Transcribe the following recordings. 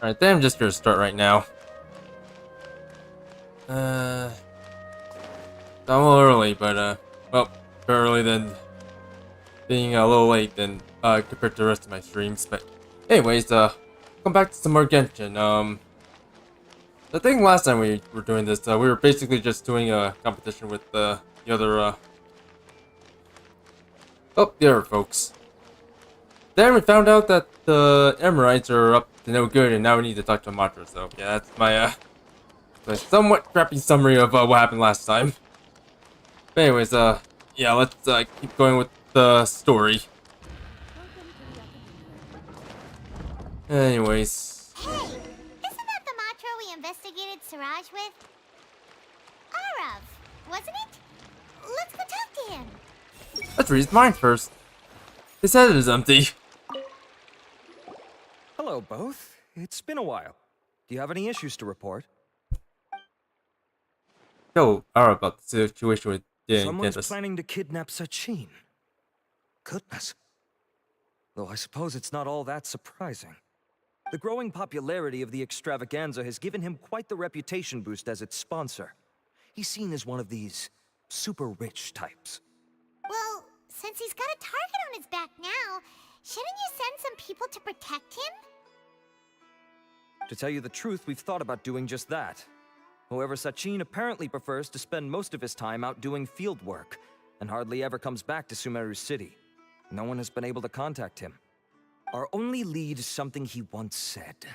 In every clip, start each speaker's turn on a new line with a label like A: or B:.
A: Alright, then I'm just gonna start right now. I'm a little early, but well, better early than being a little late than compared to the rest of my streams. But anyways, come back to some more Genshin. I think last time we were doing this, we were basically just doing a competition with the other the other folks. Then we found out that the Emirites are up to no good, and now we need to talk to Matra. So yeah, that's my somewhat crappy summary of what happened last time. But anyways, yeah, let's keep going with the story. Anyways.
B: Hey, isn't that the mantra we investigated Siraj with? Arav, wasn't it? Let's go talk to him.
A: Let's read his mind first. His head is empty.
C: Hello, both. It's been a while. Do you have any issues to report?
A: Tell Ara about the situation with
C: Someone's
A: Candace.
C: planning to kidnap Sachin. Goodness. Though I suppose it's not all that surprising. The growing popularity of the extravaganza has given him quite the reputation boost as its sponsor. He's seen as one of these super rich types.
B: Well, since he's got a target on his back now, shouldn't you send some people to protect him?
C: To tell you the truth, we've thought about doing just that. However, Sachin apparently prefers to spend most of his time out doing field work, and hardly ever comes back to Sumeru City. No one has been able to contact him. Our only lead is something he once said.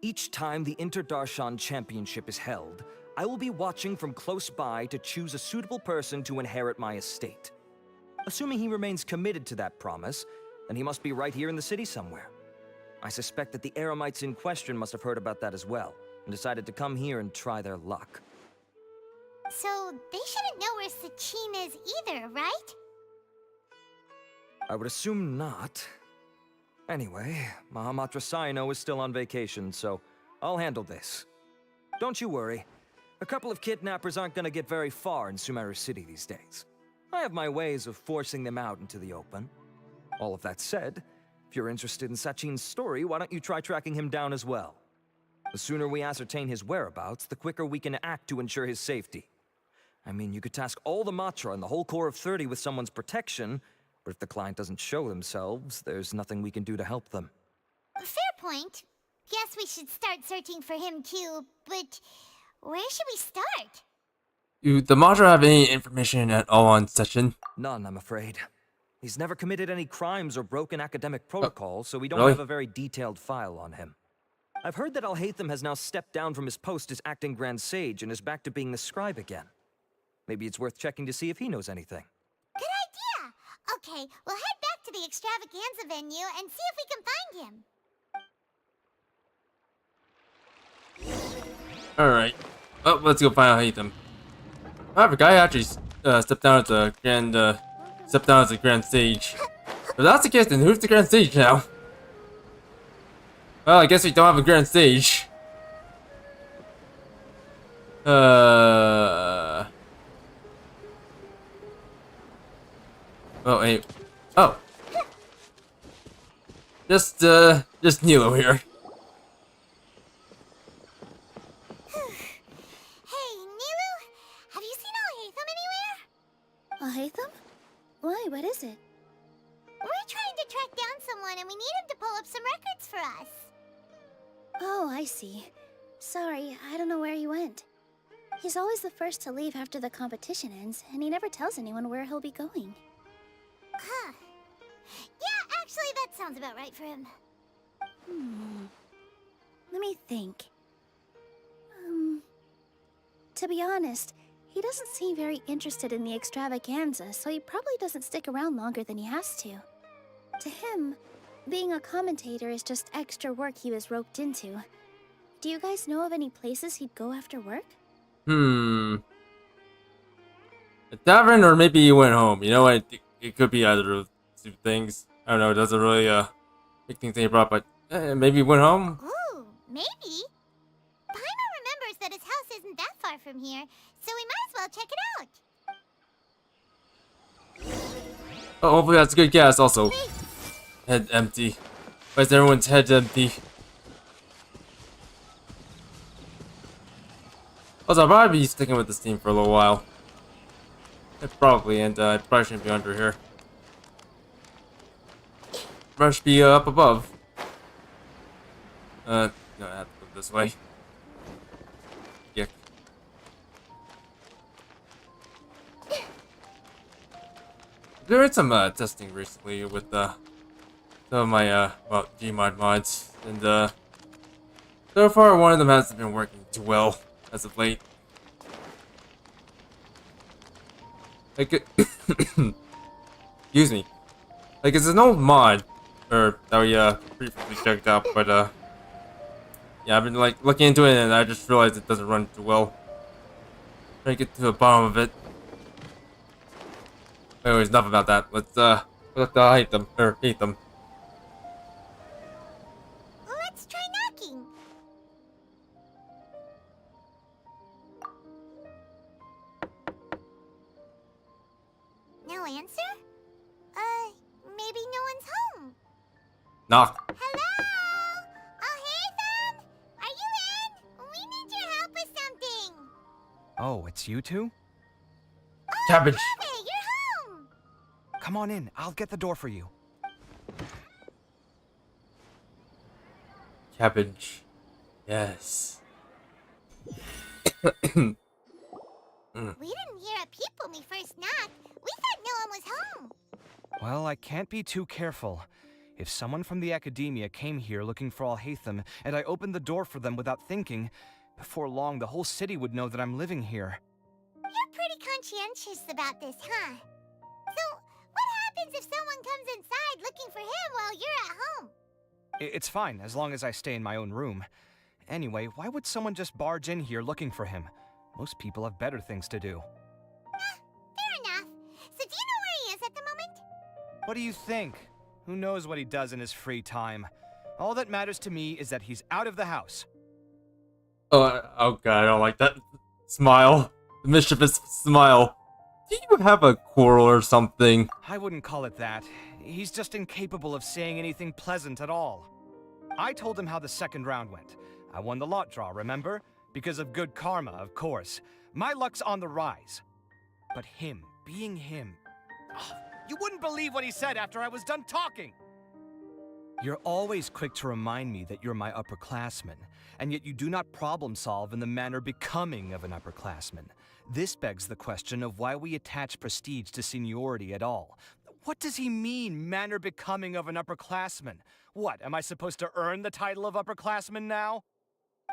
C: Each time the Inter-Darshan Championship is held, I will be watching from close by to choose a suitable person to inherit my estate. Assuming he remains committed to that promise, then he must be right here in the city somewhere. I suspect that the Eremites in question must have heard about that as well, and decided to come here and try their luck.
B: So, they shouldn't know where Sachin is either, right?
C: I would assume not. Anyway, Mahamatra Saino is still on vacation, so I'll handle this. Don't you worry. A couple of kidnappers aren't gonna get very far in Sumeru City these days. I have my ways of forcing them out into the open. All of that said, if you're interested in Sachin's story, why don't you try tracking him down as well? The sooner we ascertain his whereabouts, the quicker we can act to ensure his safety. I mean, you could task all the Matra and the whole Corps of 30 with someone's protection, but if the client doesn't show themselves, there's nothing we can do to help them.
B: Fair point. Guess we should start searching for him too, but where should we start?
A: Do the Matra have any information at all on Sachin?
C: None, I'm afraid. He's never committed any crimes or broken academic protocol, so we don't
A: really?
C: have a very detailed file on him. I've heard that Alhaitham has now stepped down from his post as acting Grand Sage and is back to being the scribe again. Maybe it's worth checking to see if he knows anything.
B: Good idea! Okay, we'll head back to the extravaganza venue and see if we can find him.
A: Alright. Oh, let's go find out Hatham. However, guy actually stepped down as a grand sage. If that's the case, then who's the grand sage now? Well, I guess we don't have a grand stage. Oh, hey. Oh. Just Nilo here.
B: Hey, Nilu, have you seen Alhaitham anywhere?
D: Alhaitham? Why, what is it?
B: We're trying to track down someone and we need him to pull up some records for us.
D: Oh, I see. Sorry, I don't know where he went. He's always the first to leave after the competition ends, and he never tells anyone where he'll be going.
B: Huh. Yeah, actually, that sounds about right for him.
D: Let me think. To be honest, he doesn't seem very interested in the extravaganza, so he probably doesn't stick around longer than he has to. To him, being a commentator is just extra work he was roped into. Do you guys know of any places he'd go after work?
A: A tavern, or maybe he went home. You know what? It could be either of two things. I don't know. It doesn't really make things any problem, but maybe he went home.
B: Ooh, maybe. Paimon remembers that his house isn't that far from here, so we might as well check it out.
A: Oh, hopefully that's a good guess. Also,
B: Wait,
A: head empty. Why is everyone's head empty? Also, I'll probably be sticking with this team for a little while. Probably, and I probably shouldn't be under here. Probably should be up above. No, I have to go this way. Yuck. There is some testing recently with some of my well, Gmod mods, and so far one of them hasn't been working too well as of late. Like, excuse me. Like, it's an old mod, or that we briefly checked out, but yeah, I've been like looking into it, and I just realized it doesn't run too well. Trying to get to the bottom of it. Anyways, enough about that. Let's hate them or hate them.
B: Let's try knocking. No answer? Maybe no one's home.
A: Knock.
B: Hello? Oh, hey, Ethan? Are you in? We need your help with something.
C: Oh, it's you two?
A: Cabbage.
B: Hey, you're home.
C: Come on in. I'll get the door for you.
A: Cabbage. Yes.
B: We didn't hear a peep when we first knocked. We thought no one was home.
C: Well, I can't be too careful. If someone from the academia came here looking for Alhaitham, and I opened the door for them without thinking, before long the whole city would know that I'm living here.
B: You're pretty conscientious about this, huh? So, what happens if someone comes inside looking for him while you're at home?
C: It's fine, as long as I stay in my own room. Anyway, why would someone just barge in here looking for him? Most people have better things to do.
B: Fair enough. So do you know where he is at the moment?
C: What do you think? Who knows what he does in his free time? All that matters to me is that he's out of the house.
A: Oh god, I don't like that smile. The mischievous smile. Do you have a quarrel or something?
C: I wouldn't call it that. He's just incapable of saying anything pleasant at all. I told him how the second round went. I won the lot draw, remember? Because of good karma, of course. My luck's on the rise. But him, being him... Oh, you wouldn't believe what he said after I was done talking! You're always quick to remind me that you're my upperclassman, and yet you do not problem solve in the manner becoming of an upperclassman. This begs the question of why we attach prestige to seniority at all. What does he mean, manner becoming of an upperclassman? What, am I supposed to earn the title of upperclassman now?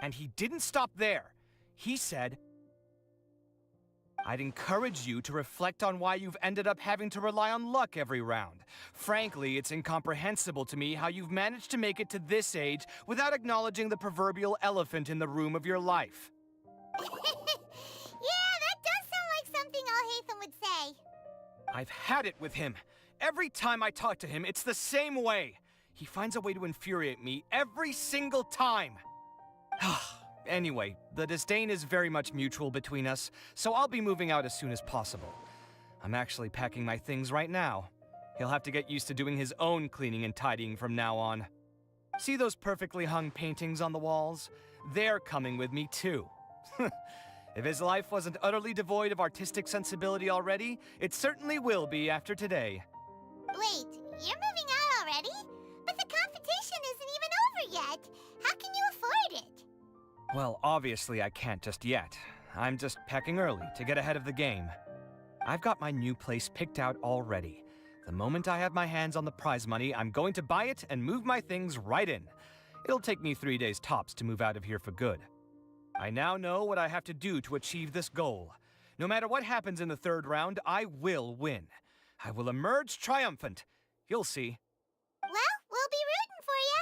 C: And he didn't stop there. He said, I'd encourage you to reflect on why you've ended up having to rely on luck every round. Frankly, it's incomprehensible to me how you've managed to make it to this age without acknowledging the proverbial elephant in the room of your life.
B: Yeah, that does sound like something Alhaitham would say.
C: I've had it with him. Every time I talk to him, it's the same way. He finds a way to infuriate me every single time. Anyway, the disdain is very much mutual between us, so I'll be moving out as soon as possible. I'm actually packing my things right now. He'll have to get used to doing his own cleaning and tidying from now on. See those perfectly hung paintings on the walls? They're coming with me too. If his life wasn't utterly devoid of artistic sensibility already, it certainly will be after today.
B: Wait, you're moving out already? But the competition isn't even over yet. How can you afford it?
C: Well, obviously I can't just yet. I'm just packing early to get ahead of the game. I've got my new place picked out already. The moment I have my hands on the prize money, I'm going to buy it and move my things right in. It'll take me 3 days tops to move out of here for good. I now know what I have to do to achieve this goal. No matter what happens in the third round, I will win. I will emerge triumphant. You'll see.
B: Well, we'll be rooting for you.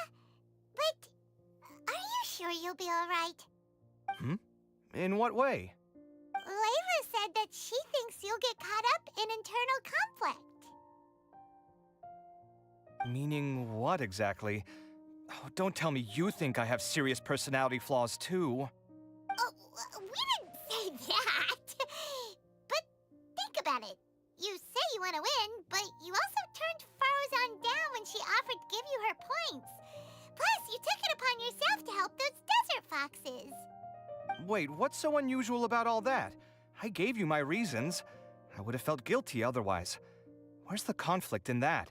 B: But are you sure you'll be alright?
C: In what way?
B: Layla said that she thinks you'll get caught up in internal conflict.
C: Meaning what exactly? Oh, don't tell me you think I have serious personality flaws too.
B: Oh, we didn't say that. But think about it. You say you want to win, but you also turned Farozan down when she offered to give you her points.
C: Wait, what's so unusual about all that? I gave you my reasons. I would have felt guilty otherwise. Where's the conflict in that?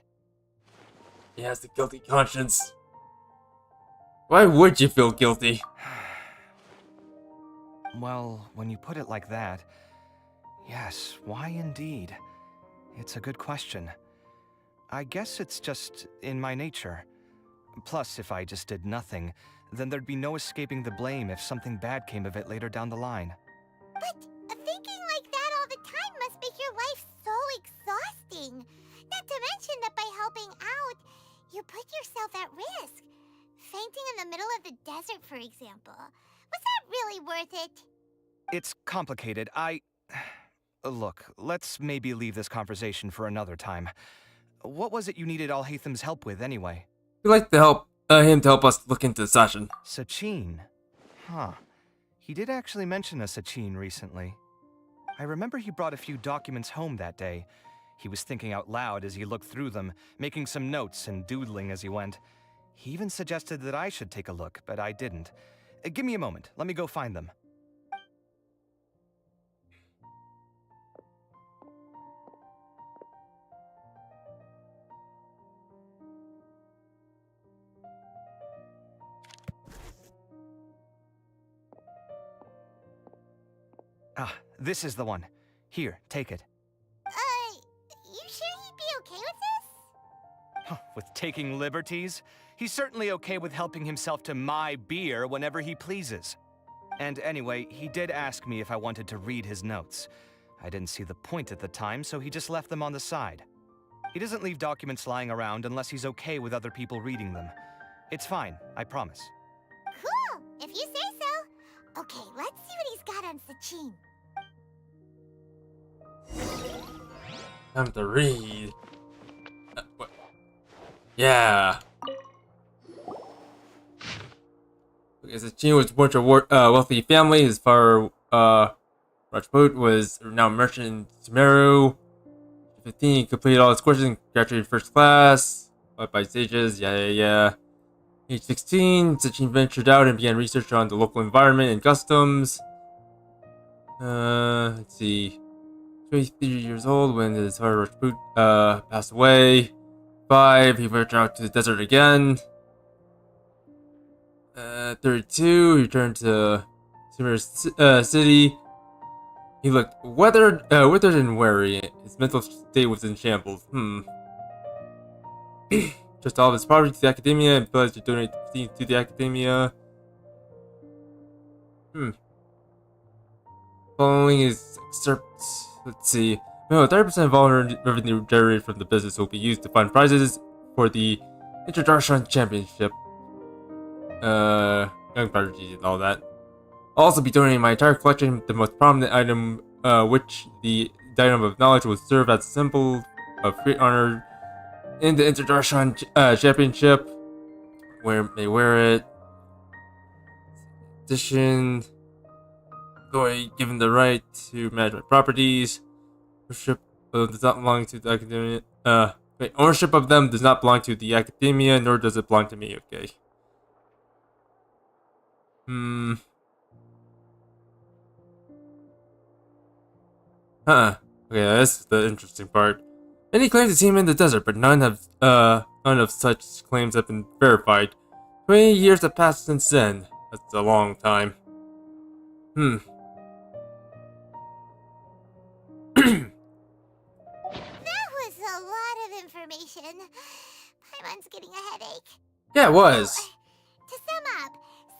A: He has the guilty conscience. Why would you feel guilty?
C: Well, when you put it like that, yes, why indeed? It's a good question. I guess it's just in my nature. Plus, if I just did nothing, then there'd be no escaping the blame if something bad came of it later down the line.
B: But thinking like that all the time must make your life so exhausting. Not to mention that by helping out, you put yourself at risk. Fainting in the middle of the desert, for example. Was that really worth it?
C: It's complicated. Look, let's maybe leave this conversation for another time. What was it you needed Alhaitham's help with, anyway?
A: We'd like to help him to help us look into Sachin.
C: Sachin? Huh. He did actually mention a Sachin recently. I remember he brought a few documents home that day. He was thinking out loud as he looked through them, making some notes and doodling as he went. He even suggested that I should take a look, but I didn't. Give me a moment. Let me go find them. Ah, this is the one. Here, take it.
B: You sure he'd be okay with this?
C: Huh, with taking liberties? He's certainly okay with helping himself to my beer whenever he pleases. And anyway, he did ask me if I wanted to read his notes. I didn't see the point at the time, so he just left them on the side. He doesn't leave documents lying around unless he's okay with other people reading them. It's fine, I promise.
B: Cool, if you say so. Okay, let's see what he's got on Sachin.
A: Time to read. What? Yeah. Okay, Sachin was born to a wealthy family. His father, Rajput, was a renowned merchant in Sumeru. 15, he completed all his courses and graduated first class. Followed by stages, yeah. Age 16, Sachin ventured out and began research on the local environment and customs. Let's see. 23 years old when his father Rajput passed away. 5, he ventured out to the desert again. 32, he returned to Sumeru City. He looked withered and weary. His mental state was in shambles. Just all of his property to the academia and pledged to donate 15 to the academia. Following his excerpts, let's see. 30% of all revenue generated from the business will be used to fund prizes for the Introduction Championship. Young prodigy and all that. I'll also be donating my entire collection, the most prominent item, which the item of knowledge will serve as a symbol of great honor in the Introduction Championship, where they wear it. Addition, given the right to manage my properties. Ownership does not belong to the academia. Ownership of them does not belong to the academia, nor does it belong to me. Okay. Okay, that's the interesting part. Many claim to see him in the desert, but none of such claims have been verified. 20 years have passed since then. That's a long time.
B: That was a lot of information. Paimon's getting a headache.
A: Yeah, it was.
B: To sum up,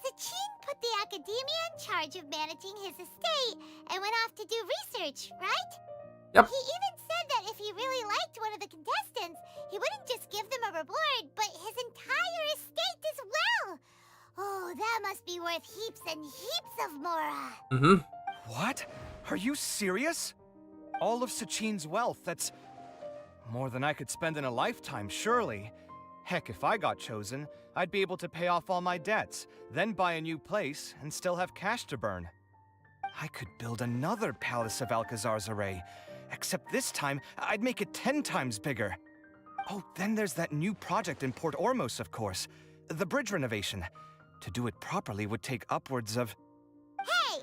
B: Sachin put the academia in charge of managing his estate and went off to do research, right?
A: Yep.
B: He even said that if he really liked one of the contestants, he wouldn't just give them a reward, but his entire estate as well. Oh, that must be worth heaps and heaps of mora.
C: What? Are you serious? All of Sachin's wealth, that's more than I could spend in a lifetime, surely. Heck, if I got chosen, I'd be able to pay off all my debts, then buy a new place, and still have cash to burn. I could build another Palace of Alcazar's Array, except this time, I'd make it 10 times bigger. Oh, then there's that new project in Port Ormos, of course. The bridge renovation. To do it properly would take upwards of...
B: Hey!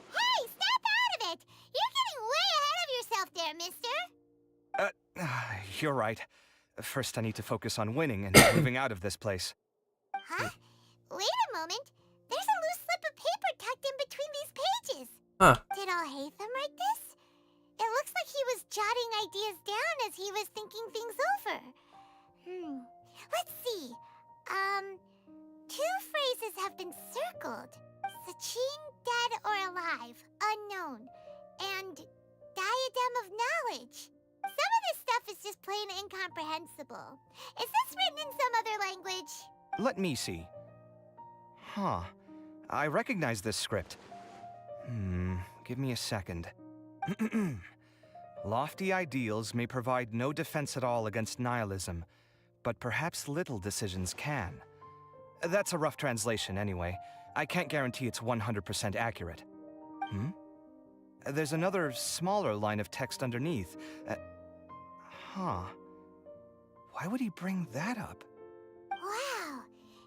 E: you're right. First, I need to focus on winning and moving out of this place.
B: Huh? Wait a moment. There's a loose slip of paper tucked in between these pages.
A: Huh.
B: Did Alhaitham write this? It looks like he was jotting ideas down as he was thinking things over. Let's see. Two phrases have been circled. Sachin, dead or alive, unknown. And diadem of knowledge. Some of this stuff is just plain incomprehensible. Is this written in some other language?
E: Let me see. Huh. I recognize this script. Give me a second. Lofty ideals may provide no defense at all against nihilism, but perhaps little decisions can. That's a rough translation anyway. I can't guarantee it's 100% accurate. There's another smaller line of text underneath. Why would he bring that up?
B: Wow,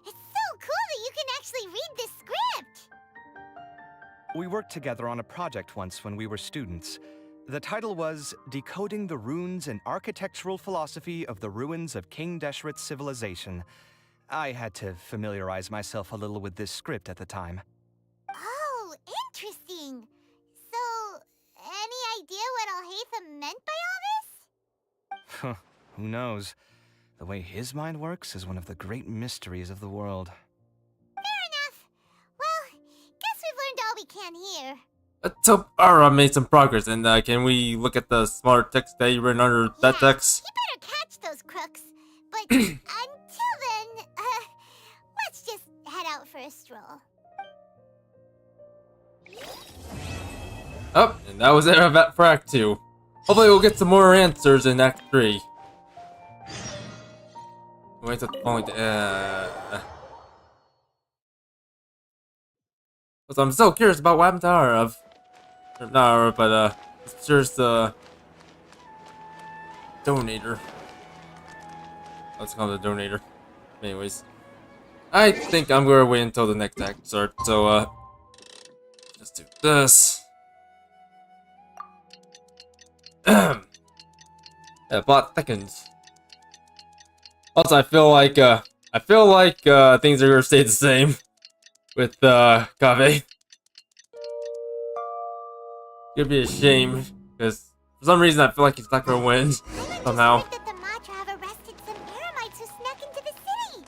B: it's so cool that you can actually read this script!
E: We worked together on a project once when we were students. The title was Decoding the Runes and Architectural Philosophy of the Ruins of King Deshret's Civilization. I had to familiarize myself a little with this script at the time.
B: Oh, interesting. So, any idea what Alhaitham meant by all this?
E: Who knows? The way his mind works is one of the great mysteries of the world.
B: Fair enough. Well, guess we've learned all we can here.
A: Let's hope Ara made some progress, and can we look at the smaller text that you written under that text?
B: You better catch those crooks. But until then, let's just head out for a stroll.
A: Oh, and that was it for Act 2. Hopefully we'll get some more answers in Act 3. Wait at the point, Because I'm so curious about what happened to Ara. Not Ara, but, it's just, Donator. Let's call it a donator. Anyways. I think I'm gonna wait until the next act starts, so, just do this. Yeah, plot thickens. Also, I feel like things are gonna stay the same with Kaveh. It'd be a shame because for some reason I feel like he's not gonna win somehow.
B: That the Matra have arrested some Eremites who snuck into the city.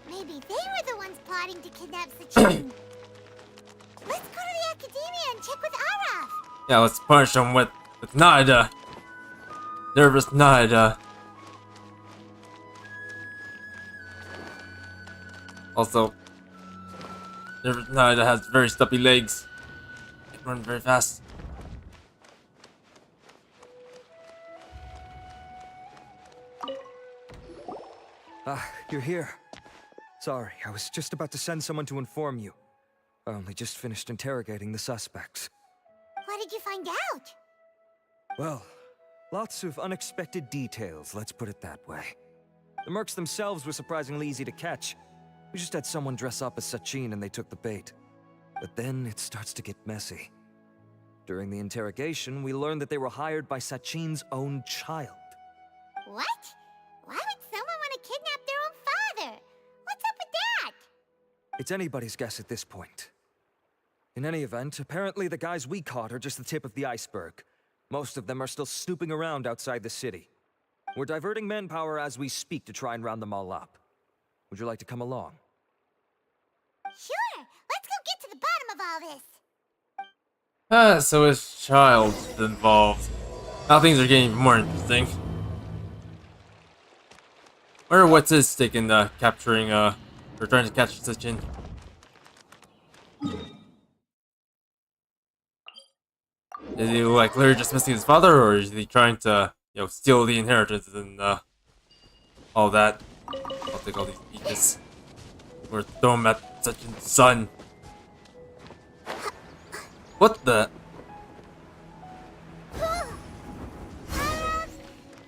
B: Maybe they were the ones plotting to kidnap Sachin. Let's go to the academia and check with Araf.
A: Yeah, let's punish him with Nada. Nervous Nada. Also, Nervous Nada has very stubby legs. He can run very fast.
C: You're here. Sorry, I was just about to send someone to inform you. I only just finished interrogating the suspects.
B: What did you find out?
C: Well, lots of unexpected details, let's put it that way. The mercs themselves were surprisingly easy to catch. We just had someone dress up as Sachin and they took the bait. But then it starts to get messy. During the interrogation, we learned that they were hired by Sachin's own child.
B: What? Why would someone want to kidnap their own father? What's up with that?
C: It's anybody's guess at this point. In any event, apparently the guys we caught are just the tip of the iceberg. Most of them are still snooping around outside the city. We're diverting manpower as we speak to try and round them all up. Would you like to come along?
B: Sure, let's go get to the bottom of all this.
A: So his child's involved. Now things are getting more interesting. Wonder what's his stake in capturing, or trying to catch Sachin. Is he like literally just missing his father, or is he trying to, you know, steal the inheritance and all that? I'll take all these peaches. We're throwing them at Sachin's son. What the?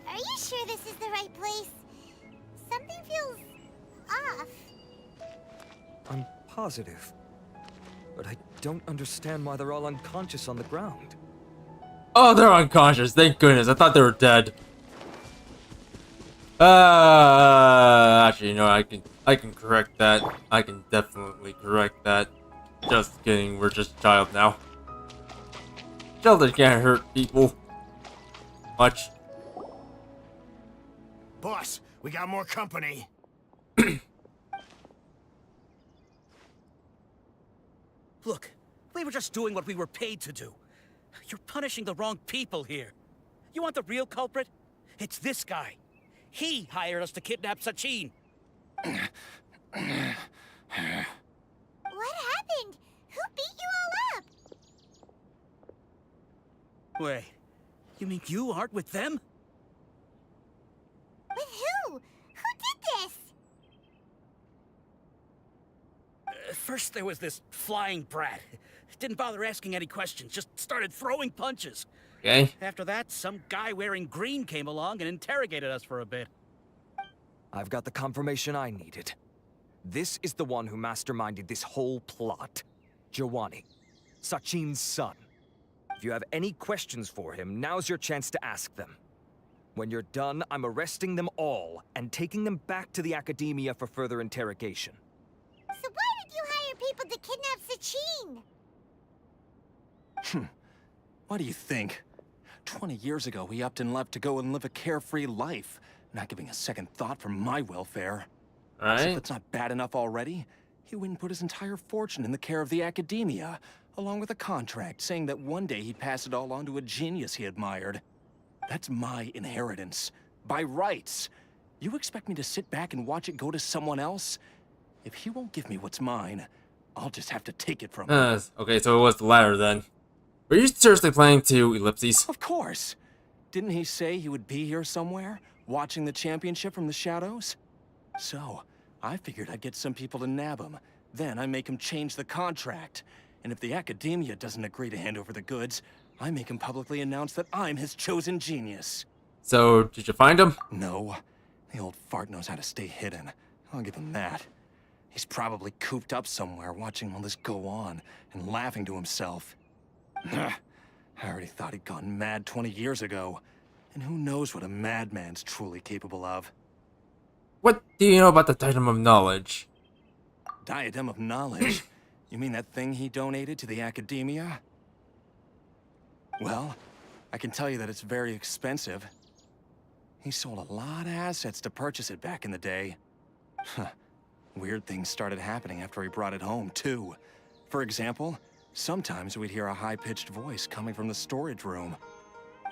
B: Are you sure this is the right place? Something feels off.
C: I'm positive. But I don't understand why they're all unconscious on the ground.
A: Oh, they're unconscious. Thank goodness. I thought they were dead. Actually, you know, I can correct that. I can definitely correct that. Just kidding, we're just a child now. Children can't hurt people much.
F: Boss, we got more company.
G: Look, we were just doing what we were paid to do. You're punishing the wrong people here. You want the real culprit? It's this guy. He hired us to kidnap Sachin.
B: What happened? Who beat you all up?
G: Wait, you mean you aren't with them?
B: With who? Who did this?
G: First there was this flying brat. Didn't bother asking any questions, just started throwing punches.
A: Okay.
G: After that, some guy wearing green came along and interrogated us for a bit.
C: I've got the confirmation I needed. This is the one who masterminded this whole plot. Giovanni, Sachin's son. If you have any questions for him, now's your chance to ask them. When you're done, I'm arresting them all and taking them back to the Academia for further interrogation.
B: So why did you hire people to kidnap Sachin?
E: What do you think? 20 years ago, he upped and left to go and live a carefree life, not giving a second thought for my welfare. As if
A: Alright.
E: that's not bad enough already, he went and put his entire fortune in the care of the Academia, along with a contract saying that one day he'd pass it all on to a genius he admired. That's my inheritance. By rights. You expect me to sit back and watch it go to someone else? If he won't give me what's mine, I'll just have to take it from him.
A: Okay, so it was the latter then. Were you seriously planning to ellipses?
E: Of course. Didn't he say he would be here somewhere, watching the championship from the shadows? So, I figured I'd get some people to nab him. Then I make him change the contract. And if the Academia doesn't agree to hand over the goods, I make him publicly announce that I'm his chosen genius.
A: So, did you find him?
E: No. The old fart knows how to stay hidden. I'll give him that. He's probably cooped up somewhere watching all this go on and laughing to himself. I already thought he'd gone mad 20 years ago. And who knows what a madman's truly capable of.
A: What do you know about the Diadem of Knowledge?
E: Diadem of Knowledge? You mean that thing he donated to the Academia? Well, I can tell you that it's very expensive. He sold a lot of assets to purchase it back in the day. Weird things started happening after he brought it home, too. For example, sometimes we'd hear a high-pitched voice coming from the storage room.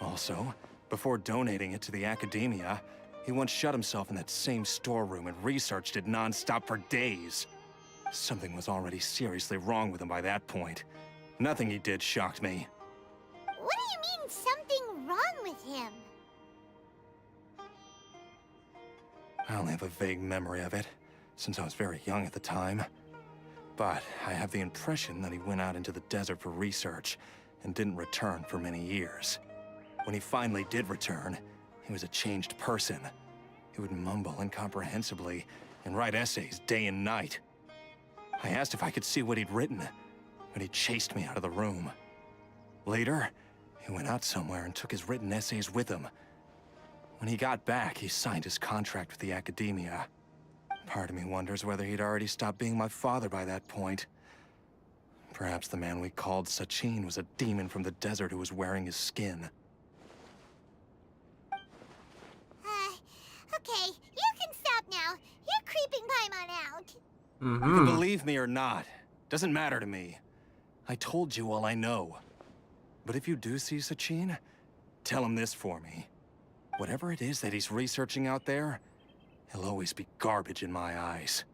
E: Also, before donating it to the Academia, he once shut himself in that same storeroom and researched it non-stop for days. Something was already seriously wrong with him by that point. Nothing he did shocked me.
B: What do you mean something wrong with him?
E: I only have a vague memory of it, since I was very young at the time. But I have the impression that he went out into the desert for research and didn't return for many years. When he finally did return, he was a changed person. He would mumble incomprehensibly and write essays day and night. I asked if I could see what he'd written, but he chased me out of the room. Later, he went out somewhere and took his written essays with him. When he got back, he signed his contract with the Academia. Part of me wonders whether he'd already stopped being my father by that point. Perhaps the man we called Sachin was a demon from the desert who was wearing his skin.
B: Okay, you can stop now. You're creeping Paimon out.
E: You can
A: Mm-hmm.
E: believe me or not. Doesn't matter to me. I told you all I know. But if you do see Sachin, tell him this for me. Whatever it is that he's researching out there, he'll always be garbage in my eyes.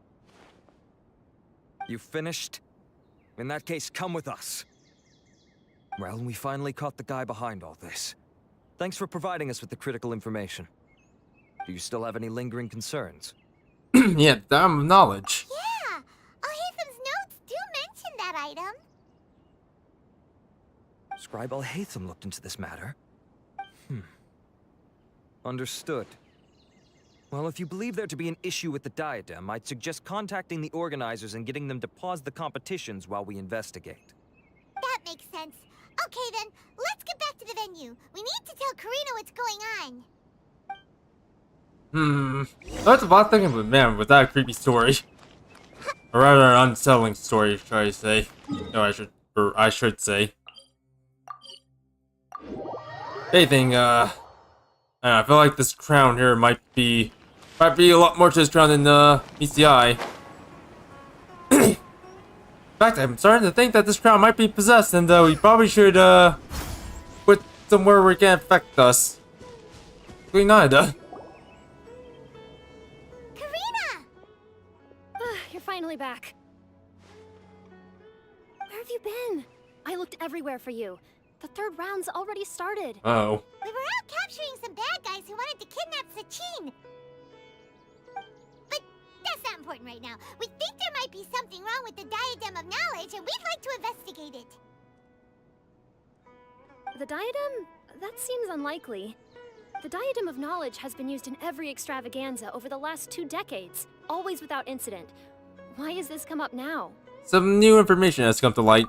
C: You finished? In that case, come with us. Well, we finally caught the guy behind all this. Thanks for providing us with the critical information. Do you still have any lingering concerns?
A: Yeah, Diadem of Knowledge.
B: Yeah, Al-Haytham's notes do mention that item.
C: Scribe Al-Haytham looked into this matter. Understood. Well, if you believe there to be an issue with the diadem, I'd suggest contacting the organizers and getting them to pause the competitions while we investigate.
B: That makes sense. Okay then, let's get back to the venue. We need to tell Karina what's going on.
A: That's about thinking of a man with that creepy story. Or rather, an unsettling story, should I say. No, I should say. Anything, I feel like this crown here might be a lot more to this crown than, meets the eye. In fact, I'm starting to think that this crown might be possessed, and, we probably should, put somewhere where it can't affect us. Queen Ida.
H: You're finally back. Where have you been? I looked everywhere for you. The third round's already started.
A: Uh-oh.
B: We were out capturing some bad guys who wanted to kidnap Sachin. But that's not important right now. We think there might be something wrong with the Diadem of Knowledge, and we'd like to investigate it.
H: The diadem? That seems unlikely. The Diadem of Knowledge has been used in every extravaganza over the last 2 decades, always without incident. Why has this come up now?
A: Some new information has come to light.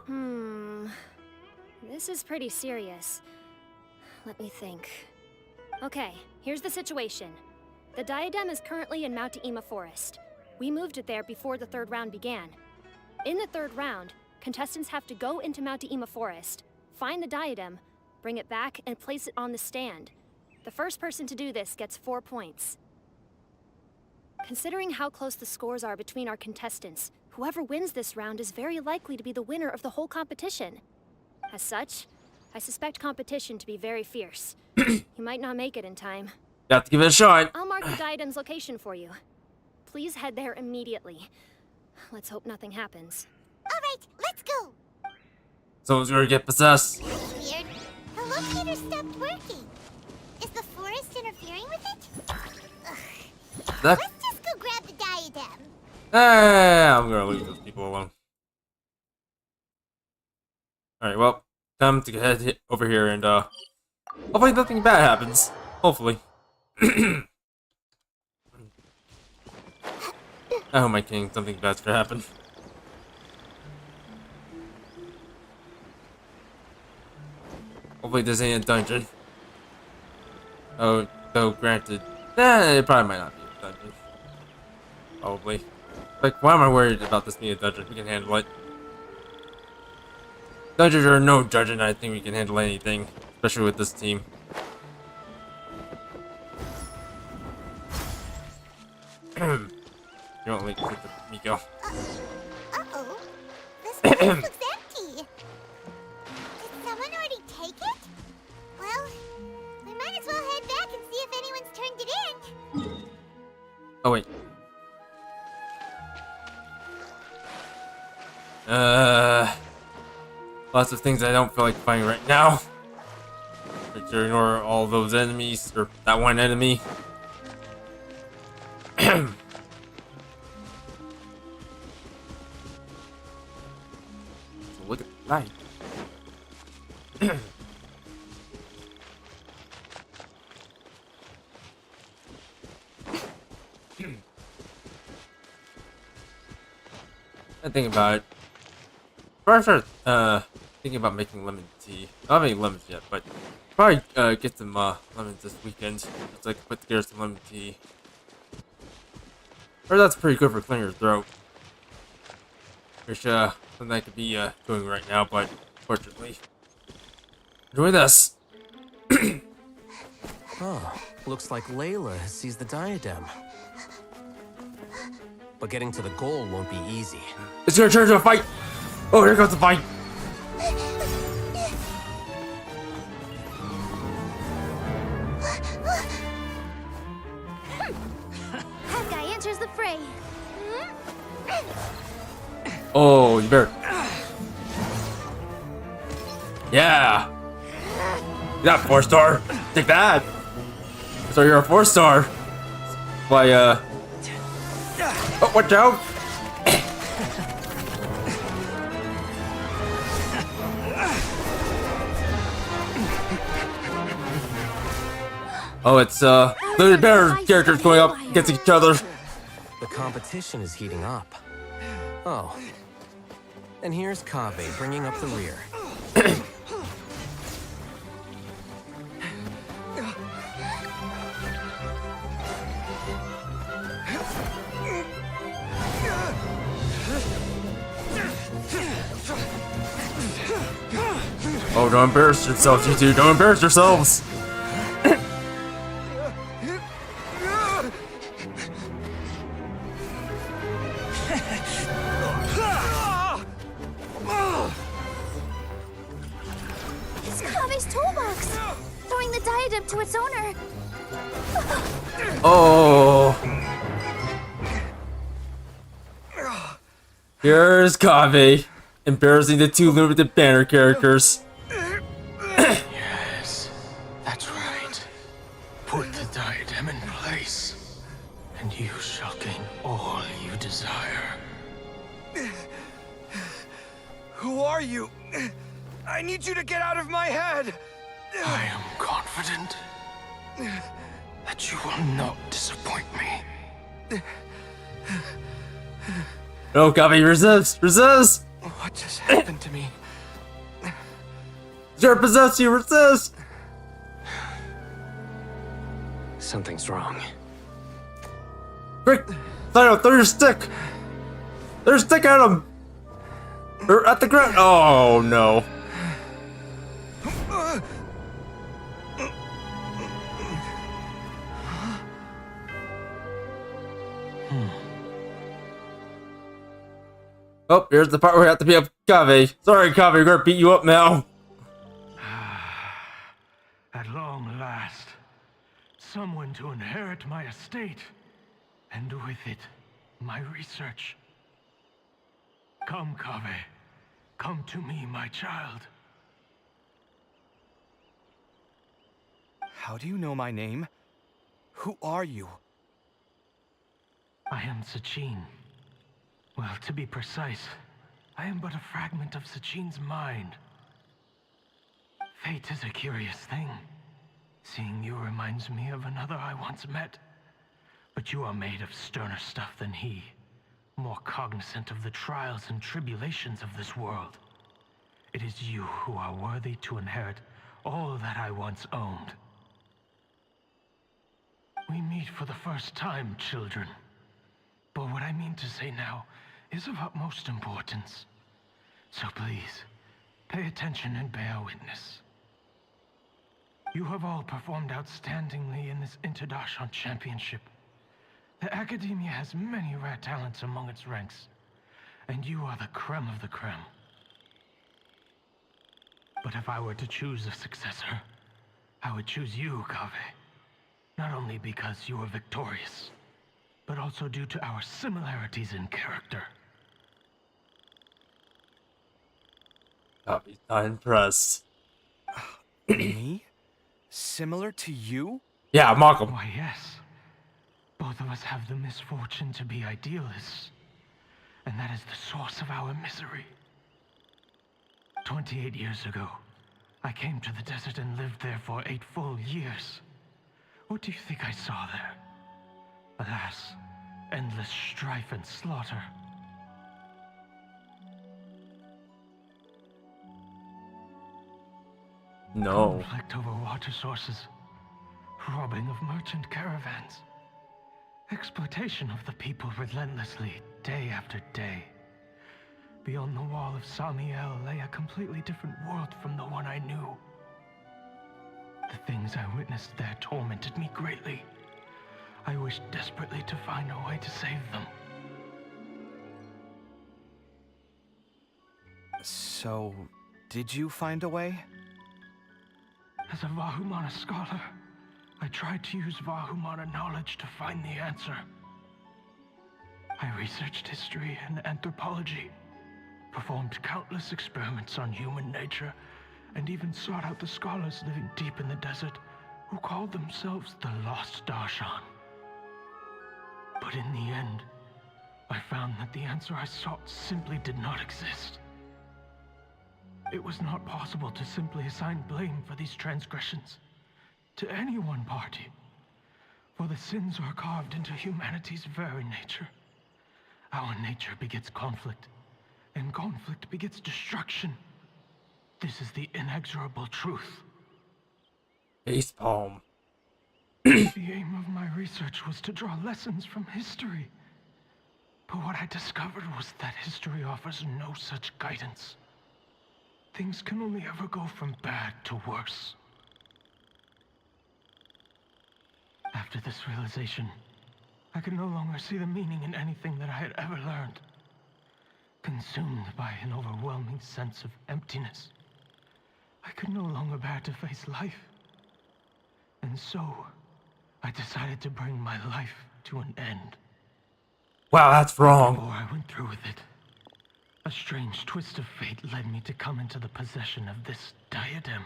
H: This is pretty serious. Let me think. Okay, here's the situation. The diadem is currently in Mount Ima Forest. We moved it there before the third round began. In the third round, contestants have to go into Mount Ima Forest, find the diadem, bring it back, and place it on the stand. The first person to do this gets 4 points. Considering how close the scores are between our contestants, whoever wins this round is very likely to be the winner of the whole competition. As such, I suspect competition to be very fierce. You might not make it in time.
A: You have to give it a shot.
H: I'll mark the diadem's location for you. Please head there immediately. Let's hope nothing happens.
B: Alright, let's go.
A: Someone's gonna get possessed.
B: That's weird. The locator stopped working. Is the forest interfering with it? Ugh.
A: That...
B: Let's just go grab the diadem.
A: I'm gonna leave those people alone. Alright, well, time to head over here and, hopefully nothing bad happens. Hopefully. I hope my king, something bad's gonna happen. Hopefully this ain't a dungeon. Oh, though granted, it probably might not be a dungeon. Probably. Like, why am I worried about this being a dungeon? We can handle it. Dungeons or no dungeon, I think we can handle anything, especially with this team. You don't like to Miko.
B: Uh-oh. This place looks empty. Did someone already take it? Well, we might as well head back and see if anyone's turned it in.
A: Oh, wait. Lots of things I don't feel like fighting right now. But to ignore all those enemies, or that one enemy. So look at the light. I think about it. First, I started thinking about making lemon tea. I don't have any lemons yet, but probably get some lemons this weekend. Just like put together some lemon tea. Or that's pretty good for clearing your throat. Which something I could be doing right now, but unfortunately, enjoy this.
I: Oh, looks like Layla has seized the diadem. But getting to the goal won't be easy.
A: It's gonna turn into a fight. Oh, here comes the fight.
D: That guy enters the fray.
A: Oh, you better. Yeah. Yeah, 4-star. Take that. So you're a 4-star. Why, oh, watch out. Oh, it's, the better characters going up against each other.
I: The competition is heating up. Oh. And here's Kaveh bringing up the rear.
A: Oh, don't embarrass yourselves, you two. Don't embarrass yourselves.
D: It's Kave's toolbox! Throwing the diadem to its owner!
A: Oh. Here's Kave, embarrassing the two limited banner characters.
I: Yes, that's right. Put the diadem in place, and you shall gain all you desire.
C: Who are you? I need you to get out of my head!
I: I am confident that you will not disappoint me.
A: No, Kave, resist! Resist!
I: What just happened to me?
A: You're possessed, you resist!
I: Something's wrong.
A: Quick! Throw your stick! Throw your stick at him! Or at the ground! Oh, no. Oh, here's the part where we have to beat up Kave. Sorry, Kave, we're gonna beat you up now.
J: At long last, someone to inherit my estate, and with it, my research. Come, Kave. Come to me, my child.
E: How do you know my name? Who are you?
J: I am Sachin. Well, to be precise, I am but a fragment of Sachin's mind. Fate is a curious thing. Seeing you reminds me of another I once met. But you are made of sterner stuff than he. More cognizant of the trials and tribulations of this world. It is you who are worthy to inherit all that I once owned. We meet for the first time, children. But what I mean to say now is of utmost importance. So please, pay attention and bear witness. You have all performed outstandingly in this Interdarshan Championship. The Academia has many rare talents among its ranks, and you are the creme of the creme. But if I were to choose a successor, I would choose you, Kave. Not only because you are victorious, but also due to our similarities in character.
A: Kave's not impressed.
E: Me? Similar to you?
A: Yeah, mock him.
J: Why, yes. Both of us have the misfortune to be idealists, and that is the source of our misery. 28 years ago, I came to the desert and lived there for 8 full years. What do you think I saw there? Alas, endless strife and slaughter.
A: No.
J: Conflict over water sources, robbing of merchant caravans, exploitation of the people relentlessly, day after day. Beyond the wall of Samiel lay a completely different world from the one I knew. The things I witnessed there tormented me greatly. I wished desperately to find a way to save them.
E: So, did you find a way?
J: As a Vahumana scholar, I tried to use Vahumana knowledge to find the answer. I researched history and anthropology, performed countless experiments on human nature, and even sought out the scholars living deep in the desert who called themselves the Lost Darshan. But in the end, I found that the answer I sought simply did not exist. It was not possible to simply assign blame for these transgressions to any one party, for the sins are carved into humanity's very nature. Our nature begets conflict, and conflict begets destruction. This is the inexorable truth.
A: Facepalm.
J: The aim of my research was to draw lessons from history. But what I discovered was that history offers no such guidance. things can only ever go from bad to worse. After this realization, I could no longer see the meaning in anything that I had ever learned. Consumed by an overwhelming sense of emptiness, I could no longer bear to face life. And so, I decided to bring my life to an end.
A: Wow, that's wrong.
J: Before I went through with it, a strange twist of fate led me to come into the possession of this diadem,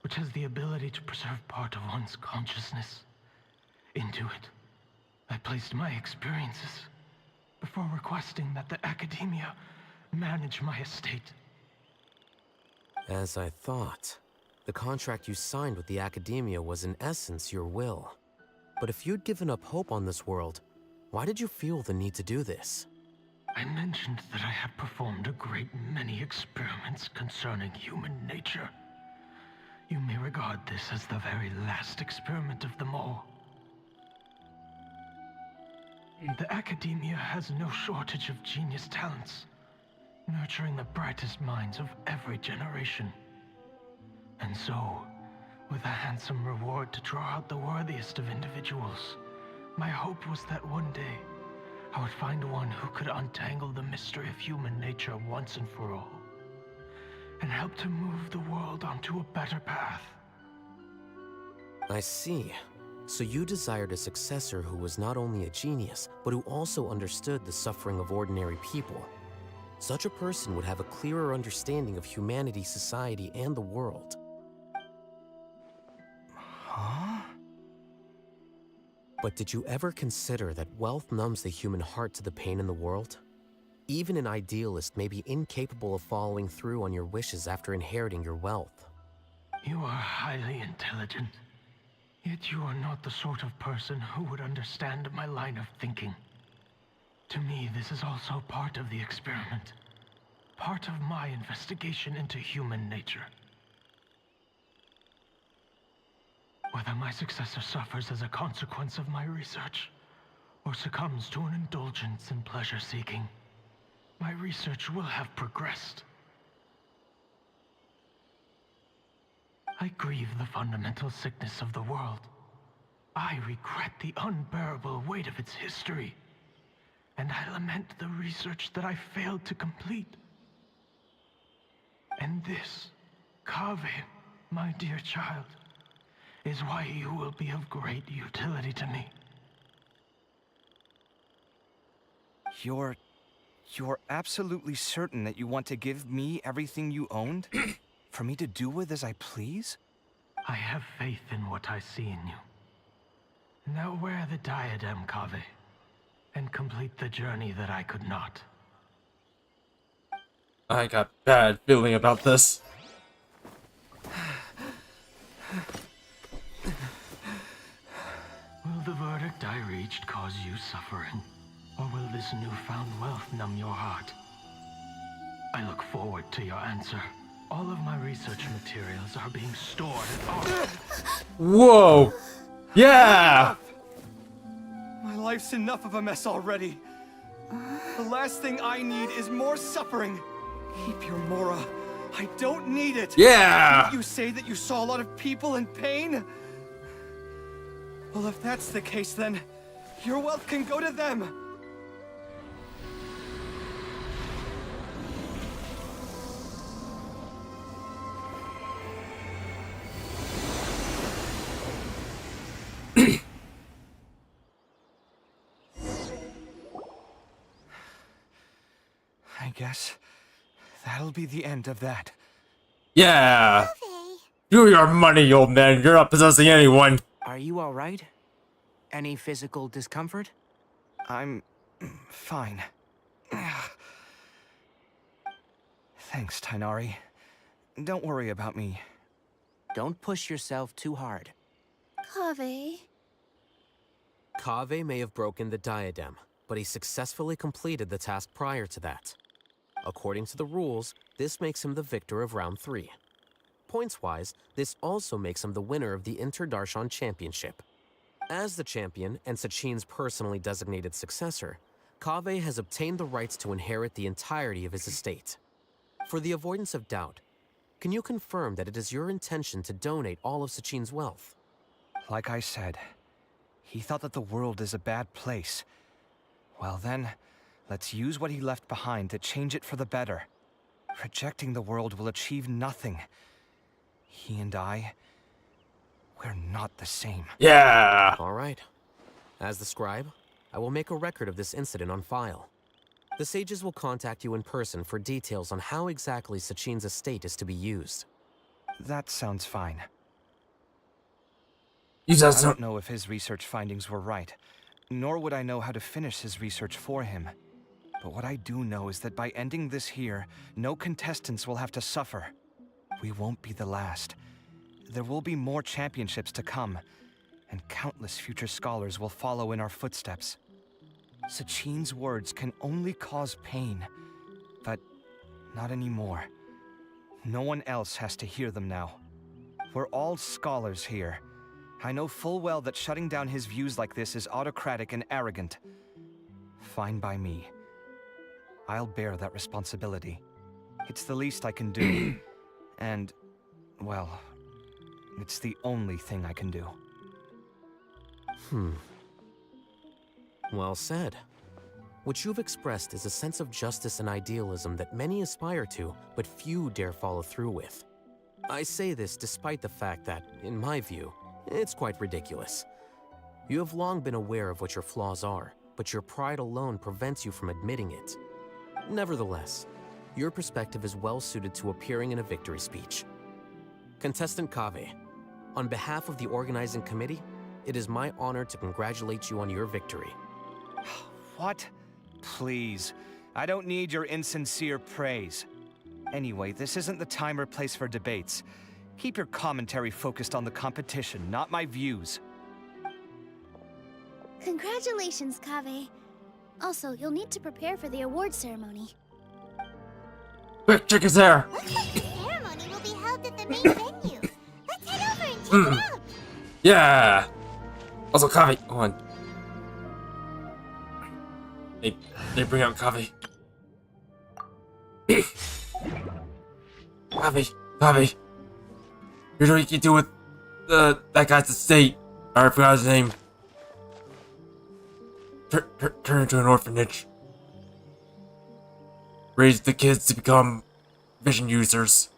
J: which has the ability to preserve part of one's consciousness. Into it, I placed my experiences before requesting that the Academia manage my estate.
K: As I thought, the contract you signed with the Academia was in essence your will. But if you'd given up hope on this world, why did you feel the need to do this?
J: I mentioned that I had performed a great many experiments concerning human nature. You may regard this as the very last experiment of them all. The Academia has no shortage of genius talents, nurturing the brightest minds of every generation. And so, with a handsome reward to draw out the worthiest of individuals, my hope was that one day, I would find one who could untangle the mystery of human nature once and for all, and help to move the world onto a better path.
K: I see. So you desired a successor who was not only a genius, but who also understood the suffering of ordinary people. Such a person would have a clearer understanding of humanity, society, and the world.
E: Huh?
K: But did you ever consider that wealth numbs the human heart to the pain in the world? Even an idealist may be incapable of following through on your wishes after inheriting your wealth.
J: You are highly intelligent, yet you are not the sort of person who would understand my line of thinking. To me, this is also part of the experiment, part of my investigation into human nature. Whether my successor suffers as a consequence of my research, or succumbs to an indulgence in pleasure-seeking, my research will have progressed. I grieve the fundamental sickness of the world. I regret the unbearable weight of its history. And I lament the research that I failed to complete. And this, Kaveh, my dear child, is why you will be of great utility to me.
E: You're absolutely certain that you want to give me everything you owned? For me to do with as I please?
J: I have faith in what I see in you. Now wear the diadem, Kaveh, and complete the journey that I could not.
A: I got bad feeling about this.
J: Will the verdict I reached cause you suffering? Or will this newfound wealth numb your heart? I look forward to your answer. All of my research materials are being stored at
A: Whoa! Yeah!
E: My life's enough of a mess already. The last thing I need is more suffering. Keep your Mora. I don't need it.
A: Yeah!
E: Didn't you say that you saw a lot of people in pain? Well, if that's the case, then your wealth can go to them. I guess that'll be the end of that.
A: Yeah!
B: Kaveh,
A: Do your money, old man. You're not possessing anyone.
L: Are you all right? Any physical discomfort?
E: I'm fine. Thanks, Tainari. Don't worry about me.
L: Don't push yourself too hard.
D: Kaveh.
K: Kaveh may have broken the diadem, but he successfully completed the task prior to that. According to the rules, this makes him the victor of round 3. Points-wise, this also makes him the winner of the Inter-Darshan Championship. As the champion and Sachin's personally designated successor, Kaveh has obtained the rights to inherit the entirety of his estate. For the avoidance of doubt, can you confirm that it is your intention to donate all of Sachin's wealth?
E: Like I said, he thought that the world is a bad place. Well then, let's use what he left behind to change it for the better. Rejecting the world will achieve nothing. He and I, we're not the same.
A: Yeah!
K: All right. As the scribe, I will make a record of this incident on file. The sages will contact you in person for details on how exactly Sachin's estate is to be used.
E: That sounds fine.
A: You
E: I
A: just
E: don't know if his research findings were right, nor would I know how to finish his research for him. But what I do know is that by ending this here, no contestants will have to suffer. We won't be the last. There will be more championships to come, and countless future scholars will follow in our footsteps. Sachin's words can only cause pain, but not anymore. No one else has to hear them now. We're all scholars here. I know full well that shutting down his views like this is autocratic and arrogant. Fine by me. I'll bear that responsibility. It's the least I can do. And, well, it's the only thing I can do.
K: Well said. What you've expressed is a sense of justice and idealism that many aspire to, but few dare follow through with. I say this despite the fact that, in my view, it's quite ridiculous. You have long been aware of what your flaws are, but your pride alone prevents you from admitting it. Nevertheless, your perspective is well suited to appearing in a victory speech. Contestant Kaveh, on behalf of the organizing committee, it is my honor to congratulate you on your victory.
E: What? Please. I don't need your insincere praise. Anyway, this isn't the time or place for debates. Keep your commentary focused on the competition, not my views.
D: Congratulations, Kaveh. Also, you'll need to prepare for the award ceremony.
A: Quick, check his hair!
B: Looks like the ceremony will be held at the main venue. Let's head over and check it out.
A: Yeah! Also, Kaveh, hold on. They bring out Kaveh. Kaveh. Here's what you can do with that guy's estate. I forgot his name. Turn into an orphanage. Raise the kids to become vision users.